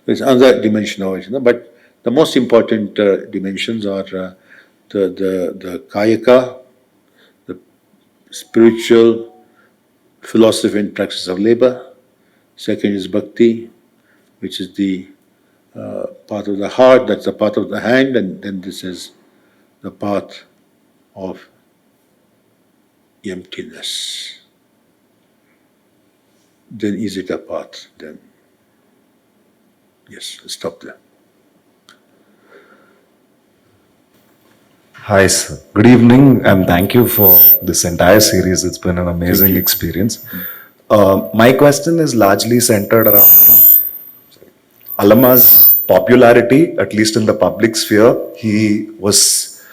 There's another dimension of it, but the most important dimensions are the Kayaka, the spiritual philosophy and practice of labor. Second is Bhakti, which is the path of the heart, that's the path of the hand, and then this is the path of emptiness. Then is it a path? Then yes, stop there. Hi, sir. Good evening, and thank you for this entire series. It's been an amazing experience. My question is largely centered around Alama's popularity, at least in the public sphere. He was,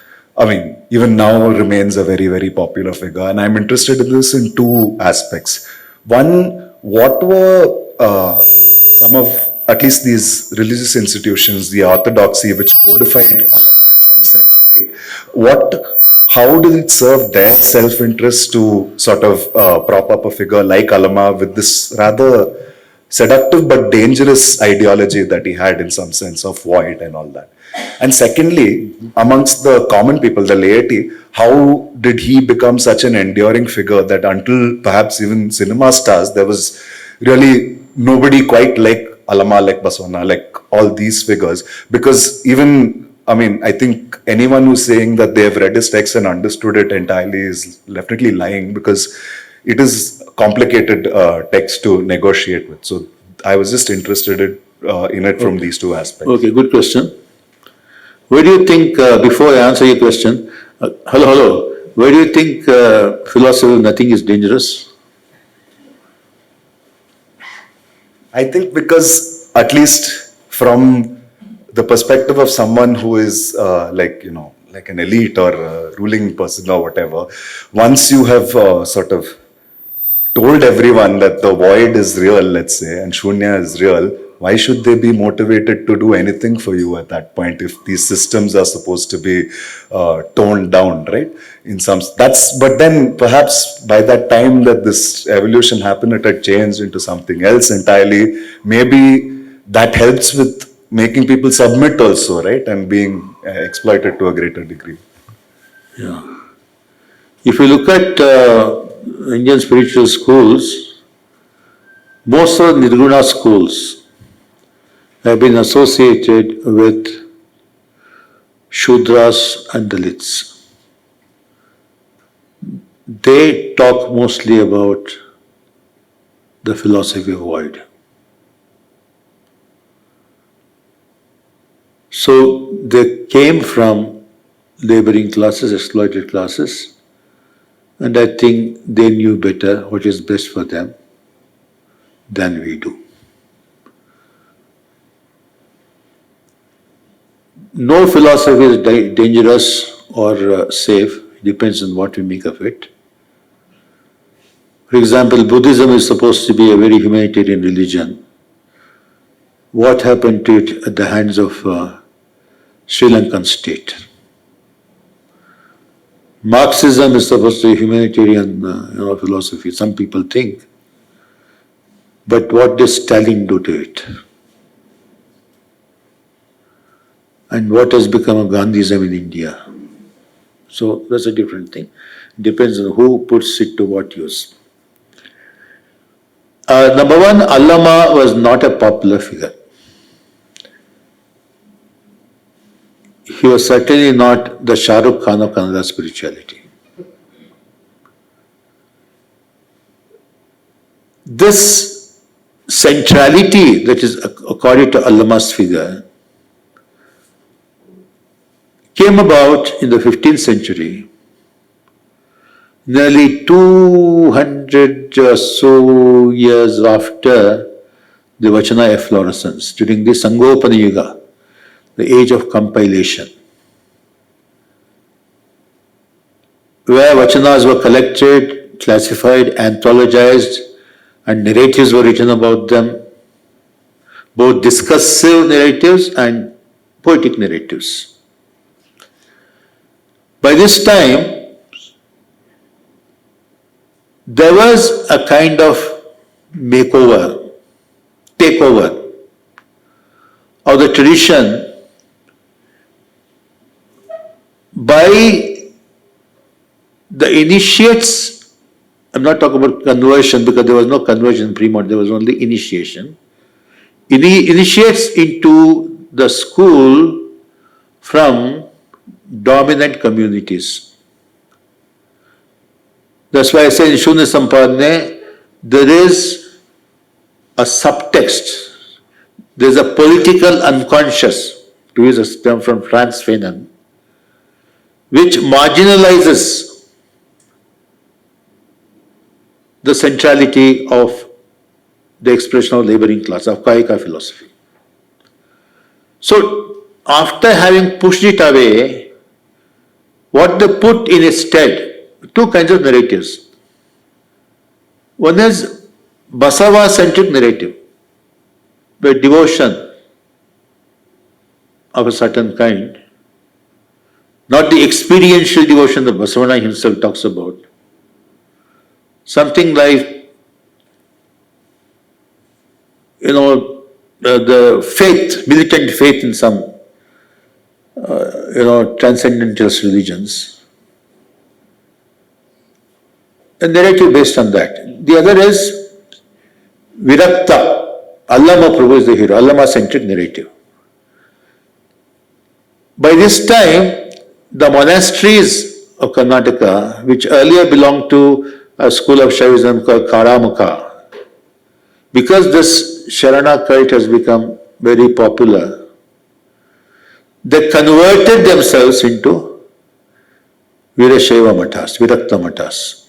even now remains a very, very popular figure. And I'm interested in this in two aspects. One, what were some of, at least these religious institutions, the orthodoxy, which codified Alama in some sense, right? How did it serve their self-interest to sort of prop up a figure like Alama with this rather seductive but dangerous ideology that he had in some sense of void and all that? And secondly, amongst the common people, the laity, how did he become such an enduring figure that until perhaps even cinema stars, there was really nobody quite like Alama, like Basavanna, like all these figures? Because even, I think anyone who's saying that they've read his text and understood it entirely is definitely lying, because it is complicated text to negotiate with. So I was just interested in it from these two aspects. Okay, good question. Where do you think, before I answer your question, hello, where do you think philosophy of nothing is dangerous? I think because, at least from the perspective of someone who is like an elite or a ruling person or whatever, once you have sort of told everyone that the void is real, let's say, and Shunya is real, why should they be motivated to do anything for you at that point if these systems are supposed to be toned down, right? But then perhaps by that time that this evolution happened, it had changed into something else entirely. Maybe that helps with making people submit also, right? And being exploited to a greater degree. Yeah. If you look at Indian spiritual schools, most of the Nirguna schools have been associated with Shudras and Dalits. They talk mostly about the philosophy of void. So they came from laboring classes, exploited classes, and I think they knew better what is best for them than we do. No philosophy is dangerous or safe, depends on what we make of it. For example, Buddhism is supposed to be a very humanitarian religion. What happened to it at the hands of Sri Lankan state? Marxism is supposed to be humanitarian philosophy, some people think. But what did Stalin do to it? And what has become of Gandhism in India? So that's a different thing. Depends on who puts it to what use. Number one, Allama was not a popular figure. He was certainly not the Shah Rukh Khan of Kannada spirituality. This centrality that is according to Allama's figure came about in the 15th century, nearly 200 or so years after the Vachana efflorescence, during the Sangopana Yuga, the age of compilation, where Vachanas were collected, classified, anthologized, and narratives were written about them, both discursive narratives and poetic narratives. By this time, there was a kind of makeover, takeover of the tradition by the initiates. I'm not talking about conversion because there was no conversion pre-mod, there was only initiation. Initiates into the school from dominant communities. That's why I say in Shunya Sampadne, there is a subtext, there is a political unconscious, to use a term from Franz Fanon, which marginalizes the centrality of the expression of laboring class, of Kayaka philosophy. So, after having pushed it away, what they put in its stead, two kinds of narratives. One is Basava-centric narrative, where devotion of a certain kind, not the experiential devotion that Basavanna himself talks about, something like, the faith, militant faith in some, transcendentalist religions. A narrative based on that. The other is Virakta. Allama Prabhu is the hero, Allama-centric narrative. By this time, the monasteries of Karnataka, which earlier belonged to a school of Shaivism called Karamukha, because this Sharana cult has become very popular, they converted themselves into Virashaiva Mathas, Virakta Mathas.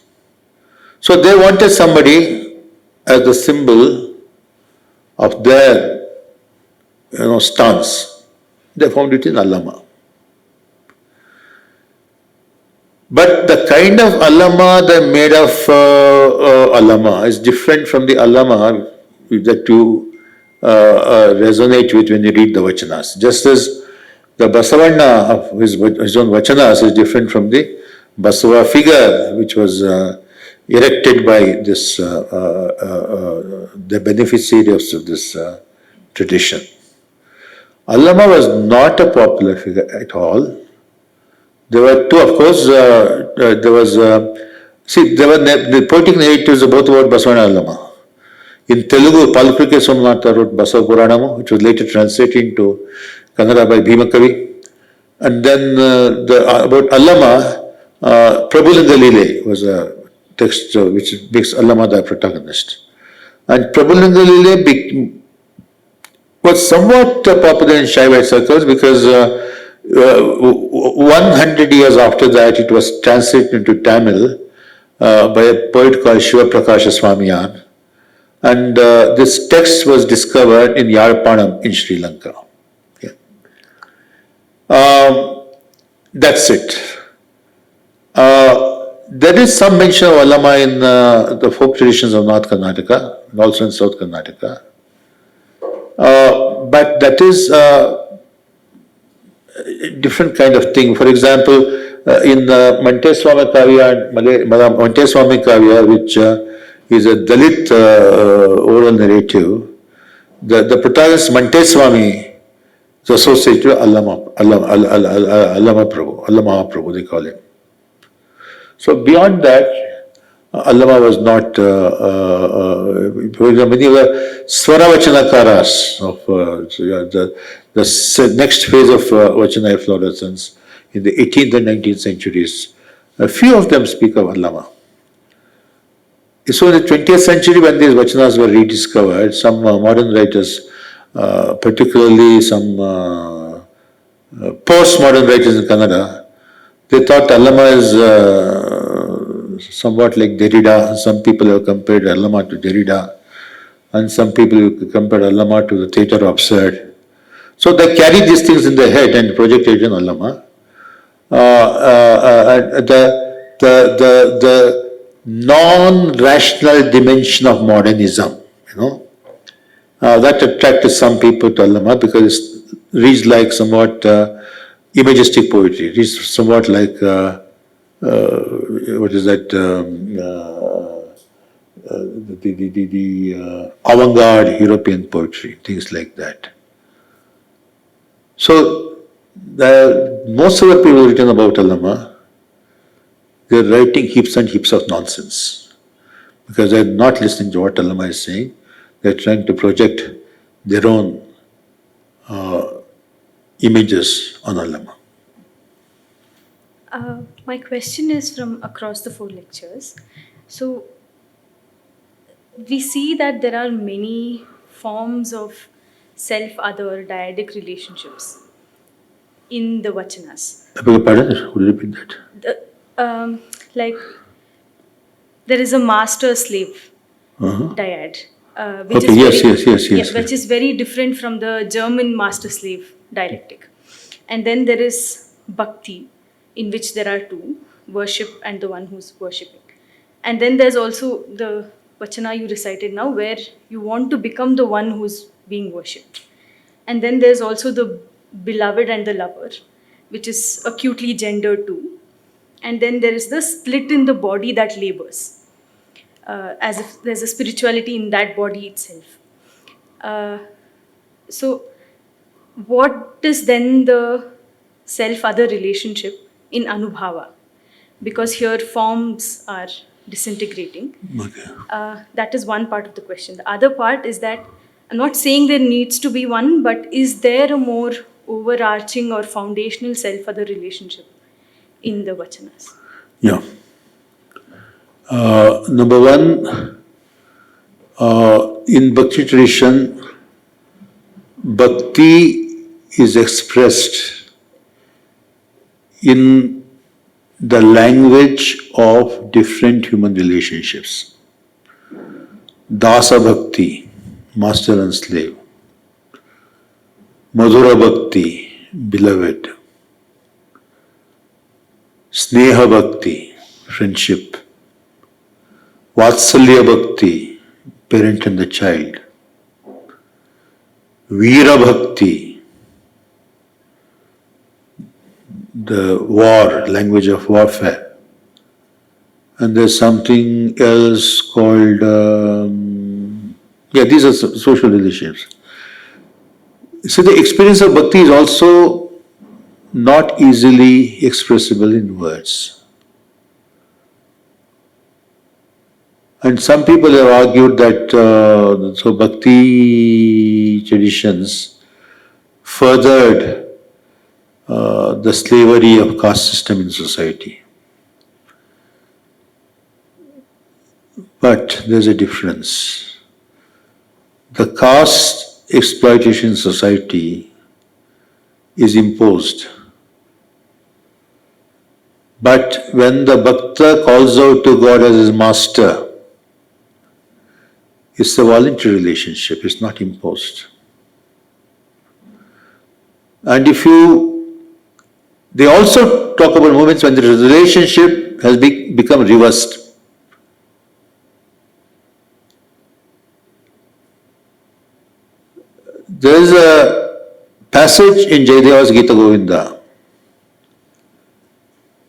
So they wanted somebody as the symbol of their, stance. They found it in Allama. But the kind of Allama they made of Allama is different from the Allama that you resonate with when you read the Vachanas. Just as the Basavanna of his own Vachanas is different from the Basava figure which was erected by this the beneficiaries of this tradition. Allama was not a popular figure at all. There were two, of course. There was there were the poetic narratives both about Basavanna and Allama. In Telugu, Palpurke Somnatha wrote Basava Puranamu, which was later translated into Kannada by Bhima Kavi. And then about Allama, Prabhulinga Lile was a text which makes Allama the protagonist. And Prabhulinga Lile was somewhat popular in Shaivite circles because 100 years after that it was translated into Tamil by a poet called Shivaprakash Swamiyan. And this text was discovered in Yarpanam in Sri Lanka. Yeah. That's it. There is some mention of Allama in the folk traditions of North Karnataka and also in South Karnataka. But that is a different kind of thing. For example, in Manteswami Kavya, Manteswami Kavya, which is a Dalit oral narrative, the protagonist Manteswami is associated with Allama Prabhu, Allama Prabhu, they call him. So beyond that, Allama was not, for example, many of the Swara Vachanakaras of the next phase of Vachana efflorescence in the 18th and 19th centuries, a few of them speak of Allama. So in the 20th century, when these Vachanas were rediscovered, some modern writers, particularly some postmodern writers in Kannada, they thought Allama is somewhat like Derrida. Some people have compared Allama to Derrida, and some people have compared Allama to the theatre of absurd. So they carry these things in their head and project it in Allama. The non-rational dimension of modernism, that attracted some people to Allama because it reads like somewhat imagistic poetry. It reads somewhat like what is that? The avant-garde European poetry, things like that. So, most of the people who written about Allama, they're writing heaps and heaps of nonsense because they're not listening to what Allama is saying. They're trying to project their own images on Allama. My question is from across the 4 lectures. So, we see that there are many forms of self-other dyadic relationships in the Vachanas. I beg your pardon? Could you repeat that? Like, there is a master-slave dyad. Which Okay, is yes. Which is very different from the German master-slave dialectic. And then there is Bhakti, in which there are 2, worship and the one who's worshipping. And then there's also the Vachana you recited now, where you want to become the one who's being worshipped. And then there's also the beloved and the lover, which is acutely gendered too. And then there is the split in the body that labors, as if there's a spirituality in that body itself. So, what is then the self-other relationship in Anubhava? Because here forms are disintegrating. Okay. That is one part of the question. The other part is that I'm not saying there needs to be one, but is there a more overarching or foundational self-other relationship in the Vachanas? Yeah. Number one, in Bhakti tradition, Bhakti is expressed in the language of different human relationships. Dasa Bhakti, master and slave. Madhura Bhakti, beloved. Sneha Bhakti, friendship. Vatsalya Bhakti, parent and the child. Veera Bhakti, the war, language of warfare. And there's something else called, these are social relationships. So the experience of bhakti is also not easily expressible in words. And some people have argued that so bhakti traditions furthered the slavery of caste system in society. But there's a difference. The caste exploitation in society is imposed. But when the bhakta calls out to God as his master, it's a voluntary relationship, it's not imposed. And they also talk about moments when the relationship has become reversed. There is a passage in Jayadeva's Gita Govinda.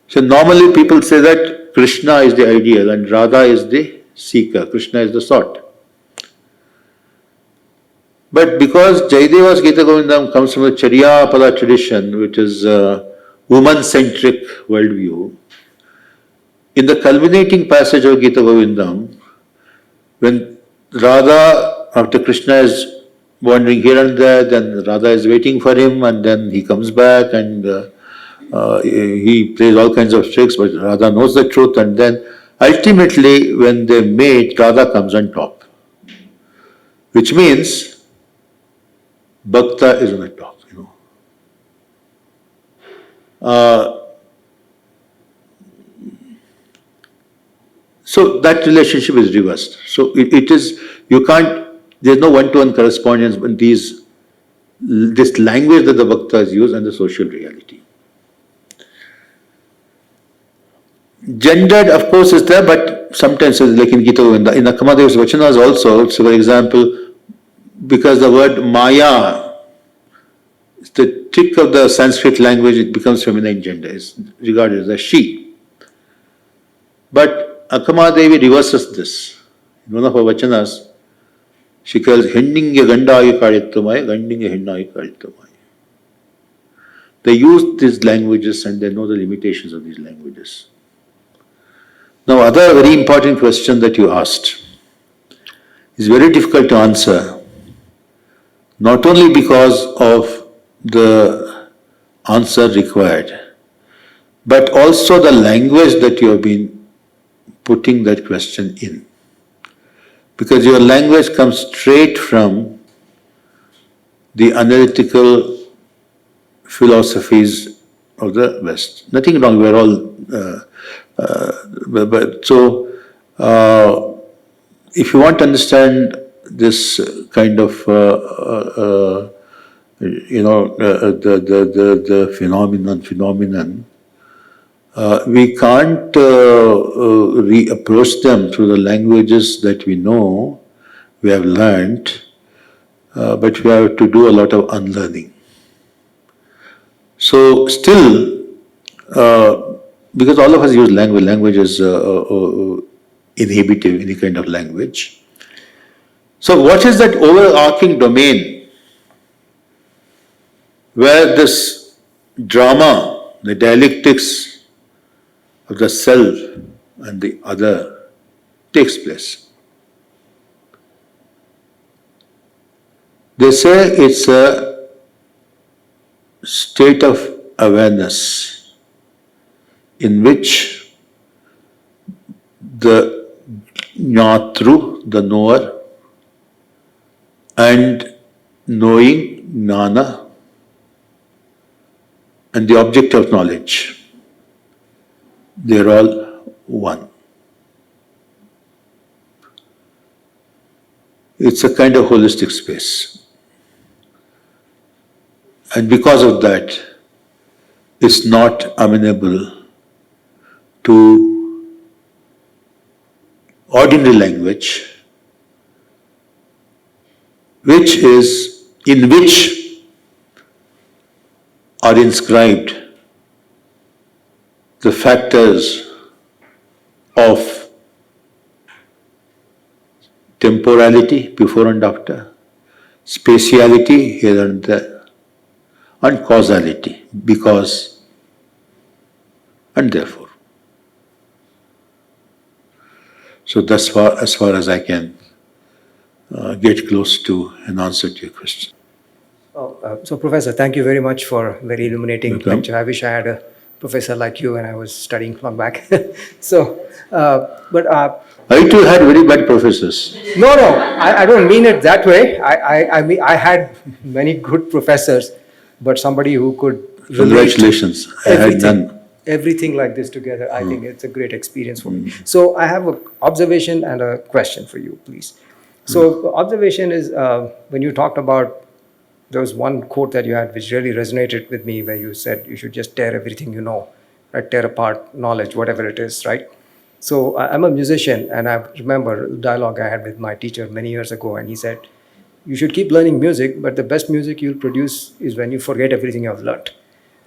So normally people say that Krishna is the ideal and Radha is the seeker, Krishna is the sought. But because Jayadeva's Gita Govindam comes from the Charyapada tradition, which is a woman-centric worldview, in the culminating passage of Gita Govindam, when Radha, after Krishna is wandering here and there, then Radha is waiting for him, and then he comes back and he plays all kinds of tricks, but Radha knows the truth, and then ultimately when they meet, Radha comes on top. Which means Bhakta is on the top, So that relationship is reversed. So it is, there's no one-to-one correspondence between this language that the Bhaktas use and the social reality. Gendered, of course, is there, but sometimes, like in Gita Govinda, in Akamadev's Vachanas also, so for example, because the word Maya, the trick of the Sanskrit language, it becomes feminine gender, is regarded as a she. But Akamadevi reverses this. In one of her Vachanas, she calls Hendinge Gandayi Kadittamai, Gandinge Hennayi Kadittamai. They use these languages and they know the limitations of these languages. Now, other very important question that you asked is very difficult to answer, not only because of the answer required, but also the language that you have been putting that question in. Because your language comes straight from the analytical philosophies of the West. Nothing wrong, we're all if you want to understand this kind of the phenomenon, we can't reapproach them through the languages that we know, we have learnt, but we have to do a lot of unlearning. So still, because all of us use language is inhibitive, any kind of language. So what is that overarching domain where this drama, the dialectics of the self and the other takes place? They say it's a state of awareness in which the jnatru, the knower, and knowing, jnana, and the object of knowledge, they're all one. It's a kind of holistic space. And because of that, it's not amenable to ordinary language, in which are inscribed the factors of temporality, before and after, spatiality, here and there, and causality, because and therefore. So that's as far as I can get close to an answer to your question. So, Professor, thank you very much for a very illuminating Welcome. lecture. I wish I had a professor like you when I was studying long back. I too had very bad professors. No, I don't mean it that way. I mean, I had many good professors, but somebody who could relate Congratulations, I had none. everything like this together, I think it's a great experience for me. So I have an observation and a question for you, please. So the observation is when you talked about, there was one quote that you had which really resonated with me, where you said you should just tear everything you know, right? Tear apart knowledge, whatever it is, right? So I'm a musician, and I remember a dialogue I had with my teacher many years ago, and he said, you should keep learning music, but the best music you'll produce is when you forget everything you have learned.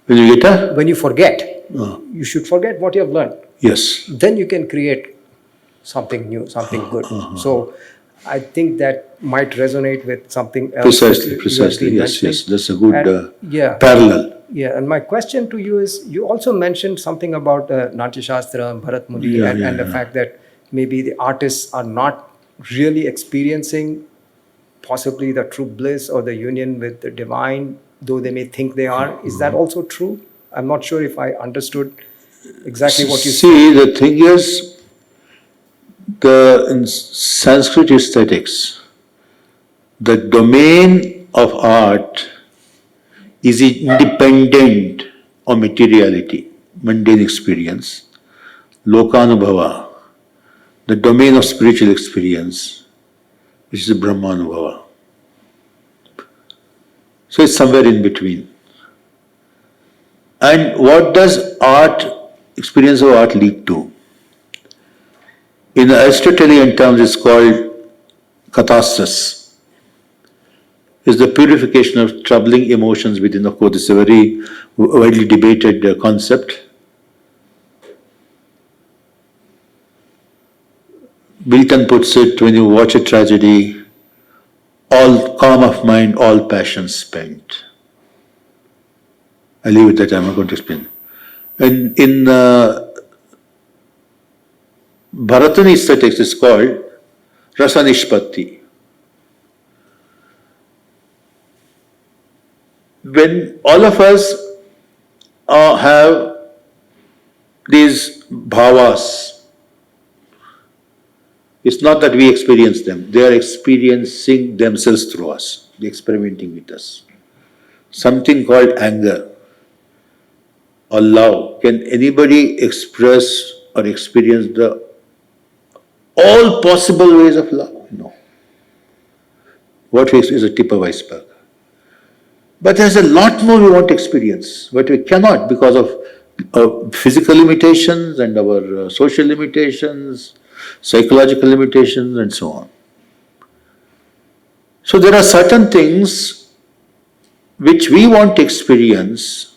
When you get a? When you forget, you should forget what you have learned. Yes. Then you can create something new, something good. So I think that might resonate with something else. Precisely. Yes. That's a good parallel. Yeah, and my question to you is, you also mentioned something about Natya Shastra, Bharat Muni, and the fact that maybe the artists are not really experiencing possibly the true bliss or the union with the divine, though they may think they are. Is that also true? I'm not sure if I understood exactly what you said. See, the thing is, in Sanskrit aesthetics, the domain of art is independent of materiality, mundane experience. Lokanubhava, the domain of spiritual experience, which is Brahmanubhava. So it's somewhere in between. And what does experience of art lead to? In Aristotelian terms, it's called catharsis. Is the purification of troubling emotions within. Of course, it's a very widely debated concept. Milton puts it, when you watch a tragedy, all calm of mind, all passions spent. I leave it that I'm not going to explain. And in Bharatan aesthetics, it's called Rasa Nishpatti. When all of us have these bhavas, it's not that we experience them, they are experiencing themselves through us, they're experimenting with us. Something called anger or love. Can anybody express or experience all possible ways of love? No. What is a tip of iceberg. But there's a lot more we want to experience, but we cannot because of physical limitations and our social limitations, psychological limitations, and so on. So there are certain things which we want to experience,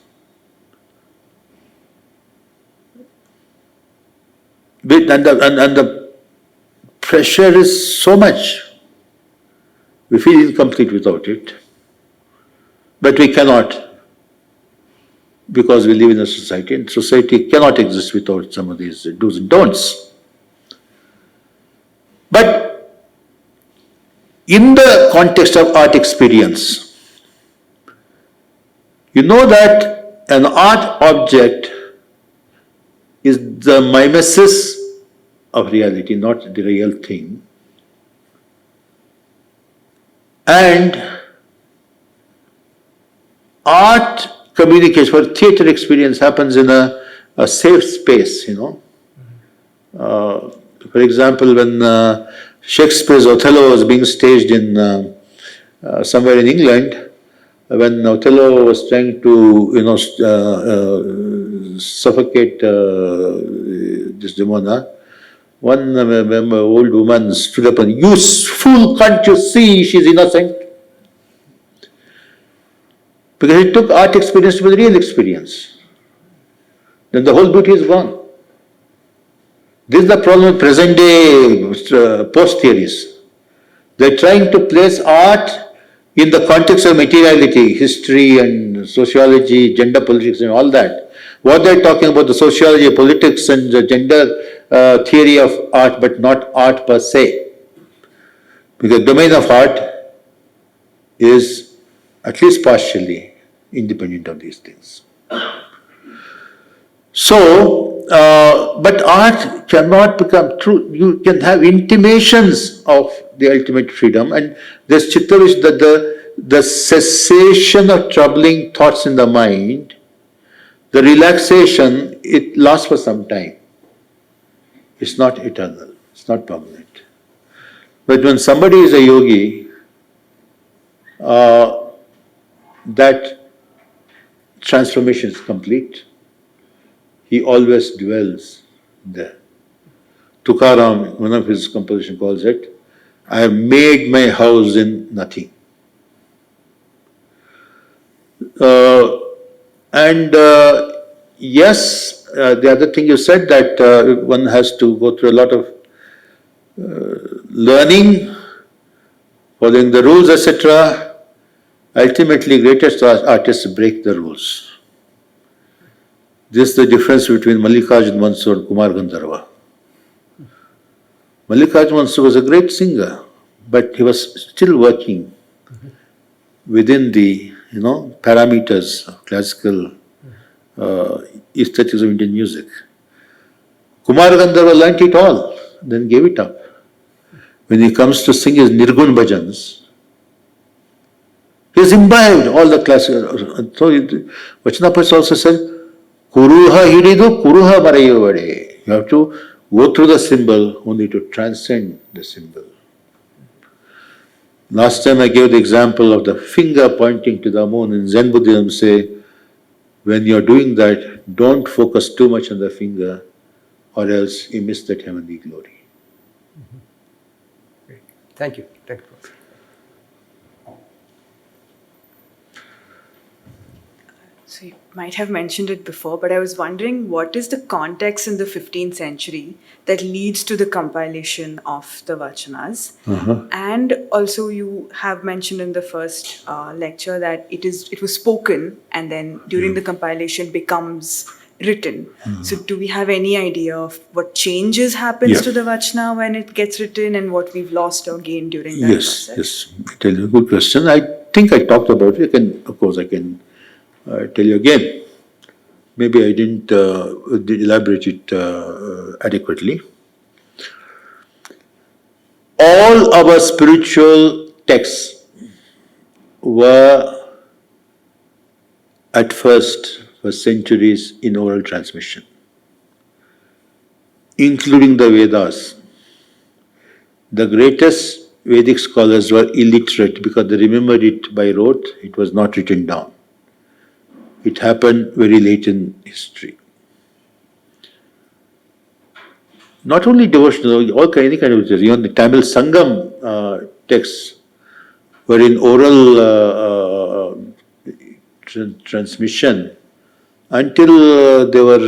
and the pressure is so much, we feel incomplete without it. But we cannot, because we live in a society, and society cannot exist without some of these do's and don'ts. But in the context of art experience, you know that an art object is the mimesis of reality, not the real thing. And art communication, for theatre experience, happens in a safe space, For example, when Shakespeare's Othello was being staged in somewhere in England, when Othello was trying to, suffocate Desdemona, one old woman stood up and, "You fool, can't you see she's innocent?" Because it took art experience to be the real experience. Then the whole beauty is gone. This is the problem with present day post theories. They're trying to place art in the context of materiality, history and sociology, gender politics and all that. What they're talking about the sociology, politics and the gender theory of art, but not art per se. Because the domain of art is at least partially independent of these things. So, but art cannot become true. You can have intimations of the ultimate freedom, and there's Chittavish, that the cessation of troubling thoughts in the mind, the relaxation, it lasts for some time. It's not eternal, it's not permanent. But when somebody is a yogi, that transformation is complete. He always dwells there. Tukaram, one of his compositions calls it, "I have made my house in nothing." Yes, the other thing you said, that one has to go through a lot of learning, following the rules, etc. Ultimately, greatest artists break the rules. This is the difference between Mallikarjun Mansur and Kumar Gandharva. Mallikarjun Mansur was a great singer, but he was still working within the parameters of classical aesthetics of Indian music. Kumar Gandharva learnt it all, then gave it up. When he comes to sing his Nirgun bhajans, he has imbibed all the classical. So Vachana Poets also said, "Kuruha hiridu kuruha marayovade." You have to go through the symbol only to transcend the symbol. Last time I gave the example of the finger pointing to the moon. In Zen Buddhism say, when you're doing that, don't focus too much on the finger, or else you miss that heavenly glory. Great. Thank you. Thank you, Professor. So you might have mentioned it before, but I was wondering, what is the context in the 15th century that leads to the compilation of the Vachanas? And also you have mentioned in the first lecture that it was spoken and then during the compilation becomes written. So do we have any idea of what changes happens to the Vachana when it gets written and what we've lost or gained during that process? Yes. I tell you, good question. I think I talked about it. I can tell you again. Maybe I didn't elaborate it adequately. All our spiritual texts were at first for centuries in oral transmission, including the Vedas. The greatest Vedic scholars were illiterate because they remembered it by rote, it was not written down. It happened very late in history. Not only devotional, any kind of, even the Tamil Sangam texts were in oral transmission until they were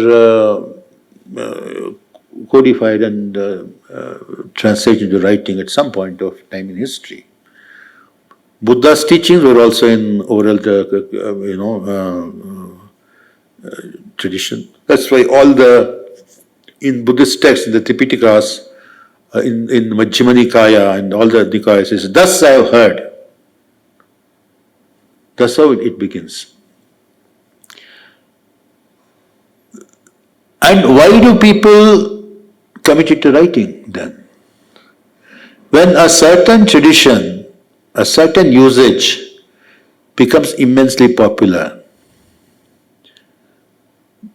codified and translated into writing at some point of time in history. Buddha's teachings were also in oral, tradition. That's why in Buddhist texts, in the Tripitakas, in Majjhima Nikaya and all the Nikayas, it says, "Thus I have heard." That's how it begins. And why do people commit it to writing then? When a certain tradition, a certain usage becomes immensely popular,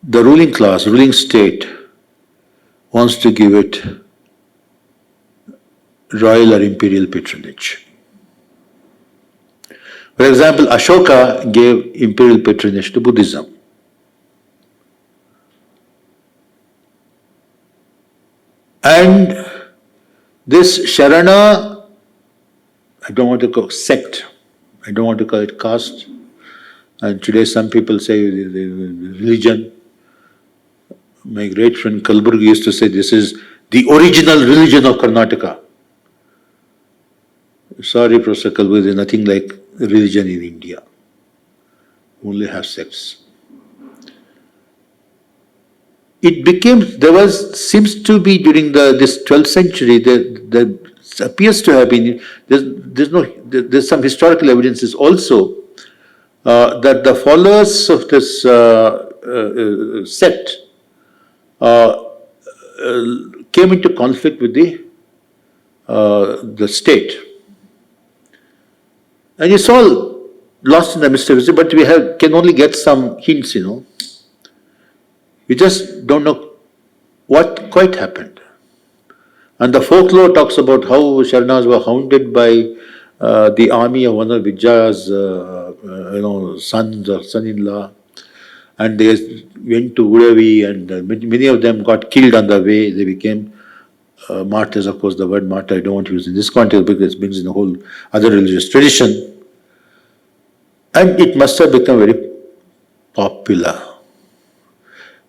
the ruling class, ruling state wants to give it royal or imperial patronage. For example, Ashoka gave imperial patronage to Buddhism. And this Sharana, I don't want to call it sect, I don't want to call it caste, and today some people say the religion. My great friend Kalburgi used to say this is the original religion of Karnataka. Sorry, Professor Kalburgi, there's nothing like religion in India. Only have sects. It became, seems to be during this 12th century, there appears to have been, there's some historical evidences also that the followers of this sect came into conflict with the state. And it's all lost in the mystery, but we can only get some hints, We just don't know what quite happened. And the folklore talks about how Sharanas were hounded by the army of one of Vijaya's sons or son-in-law, and they went to Uravi, and many of them got killed on the way. They became martyrs. Of course, the word martyr I don't want to use in this context because it brings in a whole other religious tradition. And it must have become very popular.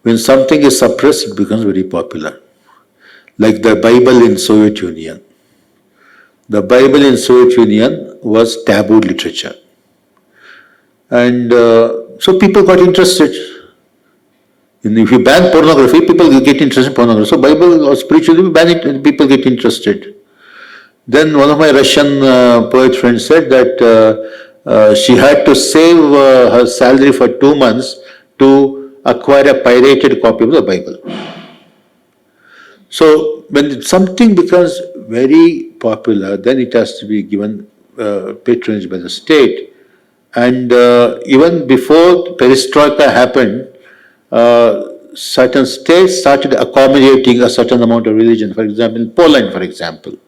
When something is suppressed, it becomes very popular. Like the Bible in Soviet Union. The Bible in Soviet Union was tabooed literature. And so people got interested. And if you ban pornography, people get interested in pornography. So Bible or spirituality, ban it and people get interested. Then one of my Russian poet friends said that she had to save her salary for 2 months to acquire a pirated copy of the Bible. So when something becomes very popular, then it has to be given patronage by the state. And even before perestroika happened, certain states started accommodating a certain amount of religion. For example, in Poland, for example.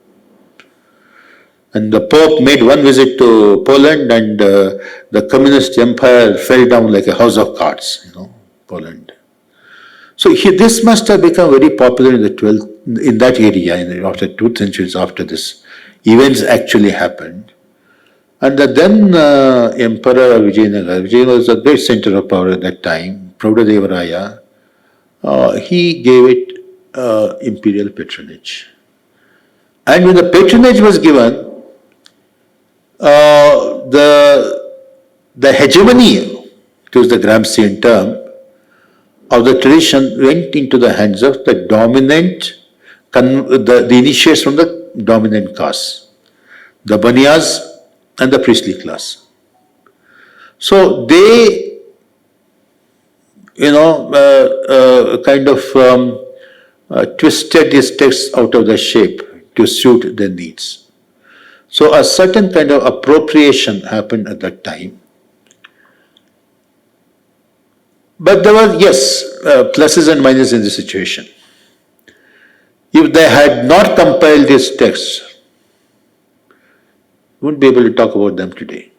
And the Pope made one visit to Poland, and the communist empire fell down like a house of cards, Poland. So this must have become very popular in that area, after 2 centuries after this events actually happened. And then Emperor Vijayanagar was a great center of power at that time, Prabhudevaraya, he gave it imperial patronage. And when the patronage was given, the hegemony, to use the Gramscian term, of the tradition went into the hands of the dominant, the initiates from the dominant caste, the Baniyas and the priestly class. So they, kind of twisted these texts out of their shape to suit their needs. So a certain kind of appropriation happened at that time. But there were, yes, pluses and minuses in this situation. If they had not compiled these texts, we wouldn't be able to talk about them today.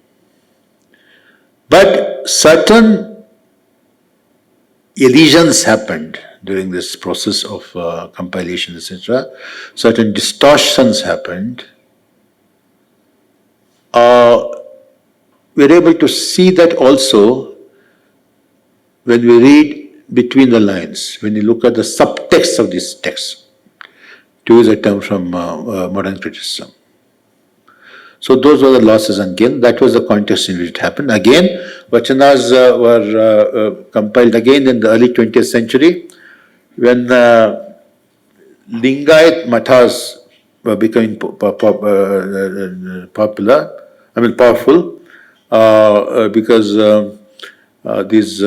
But certain elisions happened during this process of compilation, etc. Certain distortions happened. We're able to see that also when we read between the lines, when you look at the subtext of these texts, to use a term from modern criticism. So those were the losses and gains. That was the context in which it happened. Again, Vachanas were compiled again in the early 20th century when Lingayat mathas were becoming powerful, because these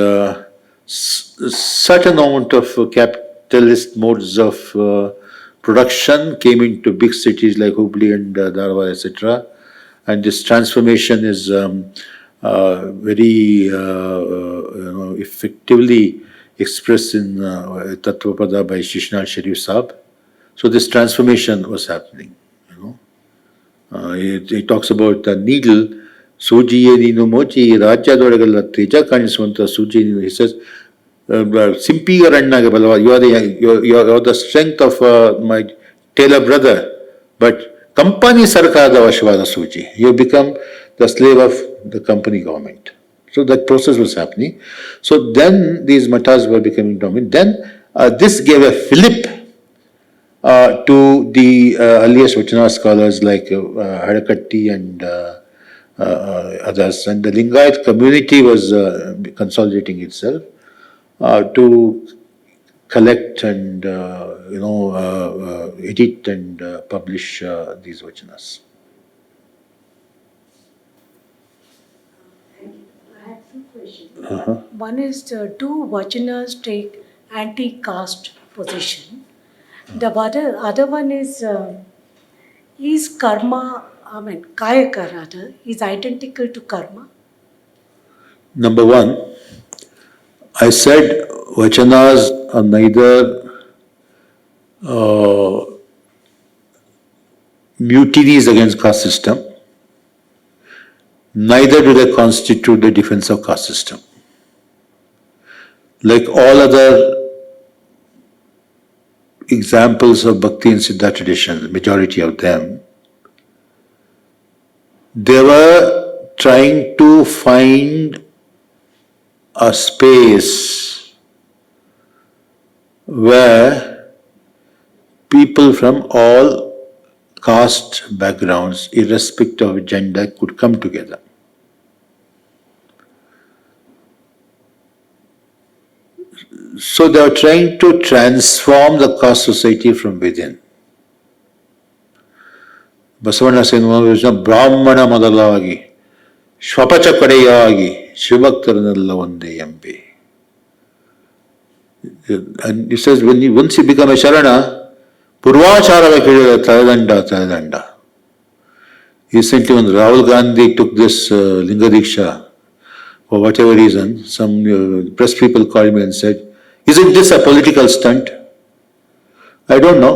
certain amount of capitalist modes of production came into big cities like Hubli and Dharwad, etc. And this transformation is very effectively expressed in Tattvapada by Shishnal Sharif Saab. So this transformation was happening. He talks about the needle ಸೂಜಿಯೇ ನೀನು ಮೋಚಿ ರಾಜ್ಯದೊಳಗೆಲ್ಲ ತೇಜ ಕಾಣಿಸುವಂಥ ಸೂಜಿ ನೀನು ಹಿಸಸ್ ಸಿಂಪಿಗರಣ್ಣಾಗ ಬಲ್ವಾ you are the strength of my tailor brother but company ಸರ್ಕಾರದ ವಶವಾದ ಸೂಜಿ you become the slave of the company government. So that process was happening. So then these matas were becoming dominant. Then this gave a flip to the earliest Vachana scholars like Hadakatti and others. And the Lingayat community was consolidating itself to collect and edit and publish these Vachanas. One is do Vachanas take anti-caste position. The other one is karma, Kayaka rather, is identical to karma. Number one, I said Vachanas are neither mutinies against caste system, neither do they constitute the defense of caste system. Like all other examples of Bhakti and Siddha traditions, majority of them, they were trying to find a space where people from all caste backgrounds, irrespective of gender, could come together. So they are trying to transform the caste society from within. Basavanna said, Brahmana madalagi, Shvapachakadayagi, Shivaktaranalla vande yambe. And he says, once you become a Sharana, Purvacharava Taradanda. Recently, when Rahul Gandhi took this Linga Diksha, for whatever reason, some press people called me and said, isn't this a political stunt? I don't know.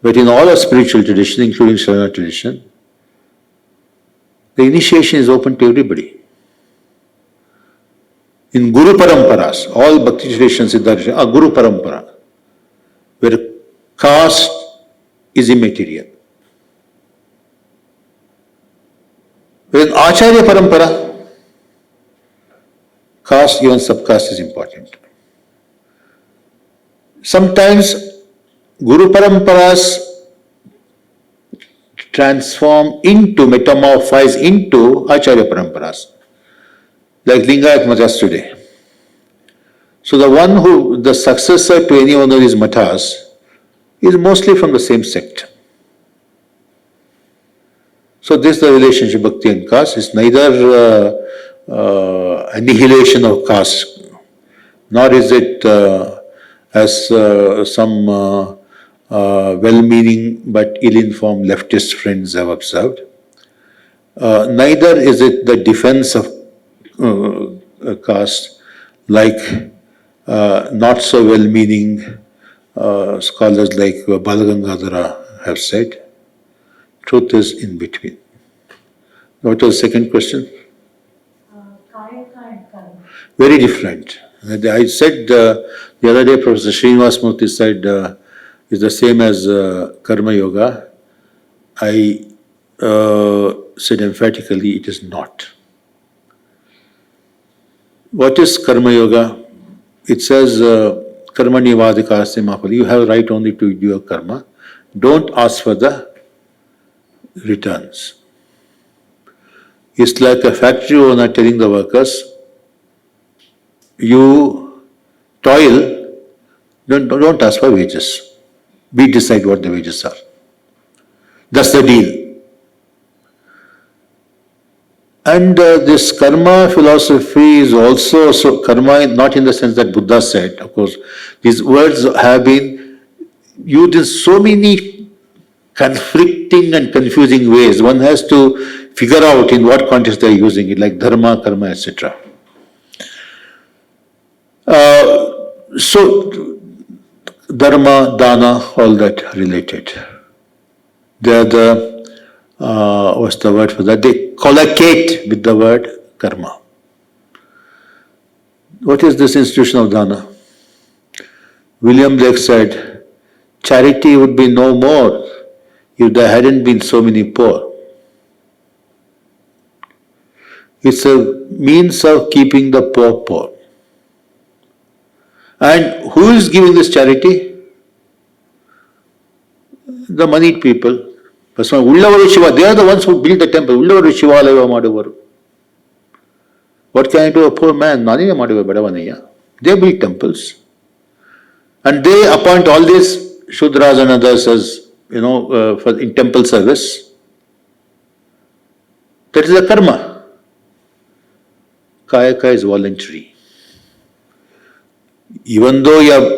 But in all our spiritual tradition, including Sharana tradition, the initiation is open to everybody. In Guru Paramparas, all Bhakti traditions, Siddha traditions are Guru Parampara, where caste is immaterial. Where in Acharya Parampara, caste, even subcaste is important. Sometimes Guru Paramparas transform into, metamorphose into Acharya Paramparas, like Lingayat Matas today. So the successor to any one of these matas is mostly from the same sect. So this is the relationship Bhakti and caste. It's neither annihilation of caste, nor is it as some well-meaning but ill-informed leftist friends have observed. Neither is it the defense of caste like not so well-meaning scholars like Balagangadhara have said. Truth is in between. What was the second question? Kayaka and karma. Very different. I said the other day, Professor Srinivas Murthy said it's the same as Karma Yoga. I said emphatically it is not. What is Karma Yoga? It says Karma Nivadikasya Mahapali. You have right only to do your karma. Don't ask for the returns. It's like a factory owner telling the workers, you toil, don't ask for wages. We decide what the wages are. That's the deal. And this karma philosophy is also, so karma not in the sense that Buddha said, of course, these words have been used in so many conflicting and confusing ways. One has to figure out in what context they are using it, like dharma, karma, etc. So, dharma, dana, all that related. They are the what's the word for that? They collocate with the word karma. What is this institution of dana? William Blake said, charity would be no more if there hadn't been so many poor. It's a means of keeping the poor poor. And who is giving this charity? The moneyed people. Ullavaru Shiva, they are the ones who build the temple. Ullavaru Shivalaya Maduvaru. What can I do a poor man? Naniya Maduva Badavanaya. They build temples. And they appoint all these Shudras and others as, for in temple service. That is a karma. Kayaka is voluntary. Even though you have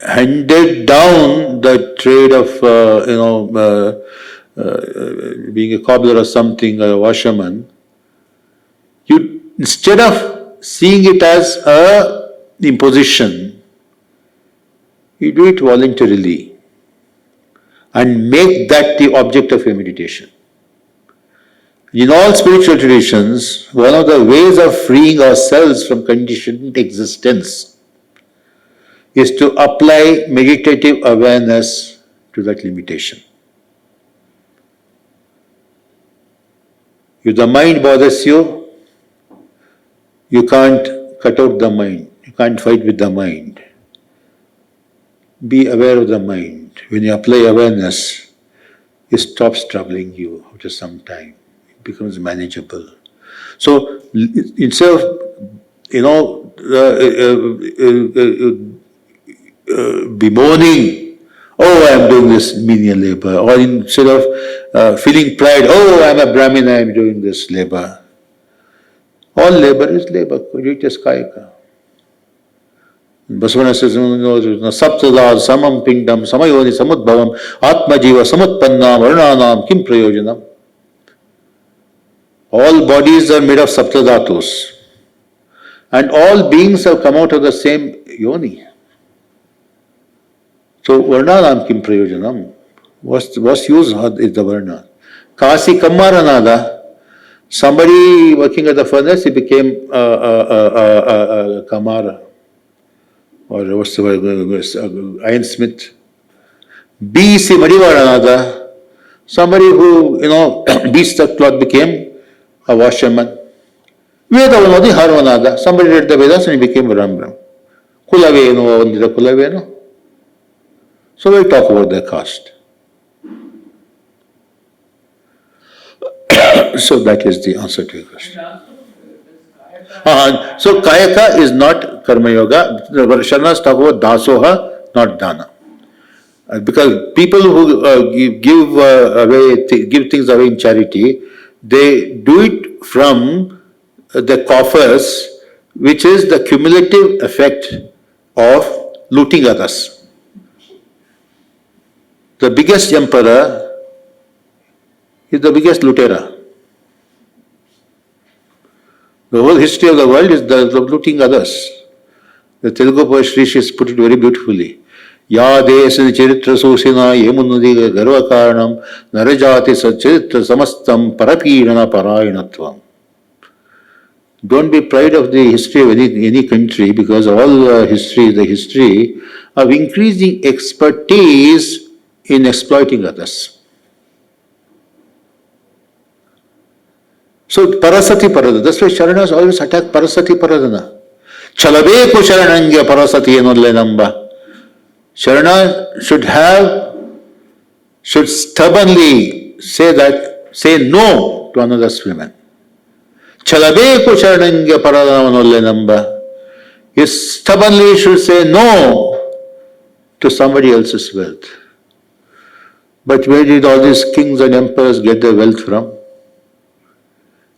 handed down the trade of, being a cobbler or something, or a washerman, you, instead of seeing it as a imposition, you do it voluntarily and make that the object of your meditation. In all spiritual traditions, one of the ways of freeing ourselves from conditioned existence is to apply meditative awareness to that limitation. If the mind bothers you, you can't cut out the mind, you can't fight with the mind. Be aware of the mind. When you apply awareness, it stops troubling you after some time. It becomes manageable. So instead of, bemoaning, oh, I am doing this menial labor, or instead of feeling pride, oh, I am a Brahmin, I am doing this labor. All labor is labor, it is kayaka. Basavanna says, Saptada samam pindam samayoni samudbhavam atma jiva samutpanna varnanam kim prayojanam. All bodies are made of saptadhatus, and all beings have come out of the same yoni. So varnanam kim prayojanam. What's use is the varna? Kasi kammaranada. Somebody working at the furnace, he became a kamara. Or what's the word, ironsmith. B.C. Marivaranada, somebody who, beats the cloth became a washerman. Vedavanadi Harvanada, somebody read the Vedas and he became a Rambram. Kulaveno, Vandita Kulaveno. So we'll talk about their caste. So that is the answer to your question. So Kayaka is not Karma Yoga. The Vachanas talk about Dasoha, not Dana. Because people who give things away in charity, they do it from the coffers, which is the cumulative effect of looting others. The biggest emperor is the biggest lutera. The whole history of the world is the looting others. The Telugu poet Sri put it very beautifully. Ya desana charitra susina yemunadiga garva karanam narajati sacharitra samastam parapirana parayanatvam. Don't be proud of the history of any country, because all history is the history of increasing expertise in exploiting others. So parasati paradana, that's why Sharanas always attack parasati paradana. Chalabeku sharanangya parasati enolle namba. Sharana should stubbornly say no to another's women. Chalabeku sharanangya paradana enolle namba. He stubbornly should say no to somebody else's wealth. But where did all these kings and emperors get their wealth from?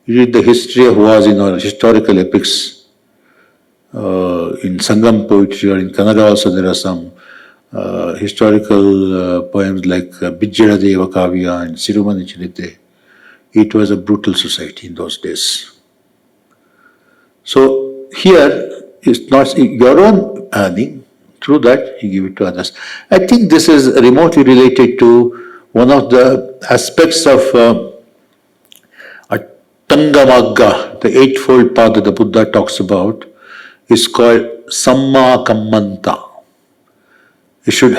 You read the history of wars in our historical epics. In Sangam poetry, or in Kannada also there are some historical poems like Bijjara Deva Kavya and Sirumani Chinite. It was a brutal society in those days. So here it's not your own earning, through that you give it to others. I think this is remotely related to one of the aspects of Tangamagga, the eightfold path that the Buddha talks about, is called Samma Kammanta. You should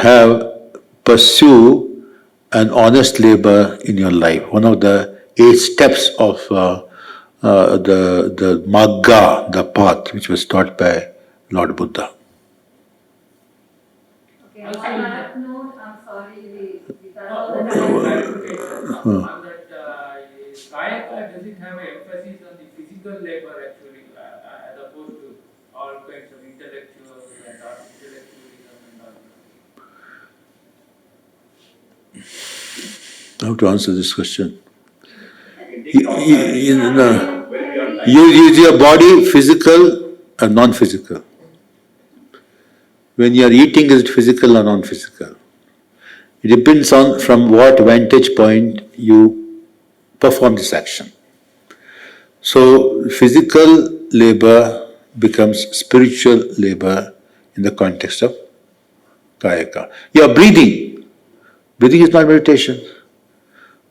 pursue an honest labor in your life. One of the 8 steps of the Magga, the path, which was taught by Lord Buddha. Okay, on that note, I'm sorry, we got all the time. On that, Kayaka doesn't have an emphasis on the physical labor actually, as opposed to all kinds of intellectual and intellectualism and all that. How to answer this question? Is your body physical or non-physical? When you are eating, is it physical or non-physical? It depends on from what vantage point you perform this action. So, physical labor becomes spiritual labor in the context of Kayaka. You are breathing. Breathing is not meditation.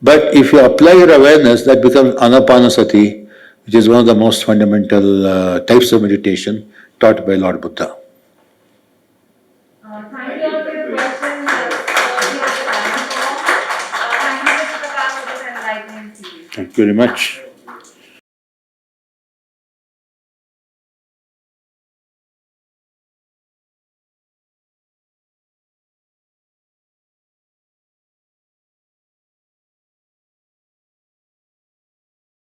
But if you apply your awareness, that becomes anapanasati, which is one of the most fundamental types of meditation taught by Lord Buddha. Thank you all for your questions. That's we have time for. Thank you, Mr. Prakash, for this enlightening series. Thank you very much.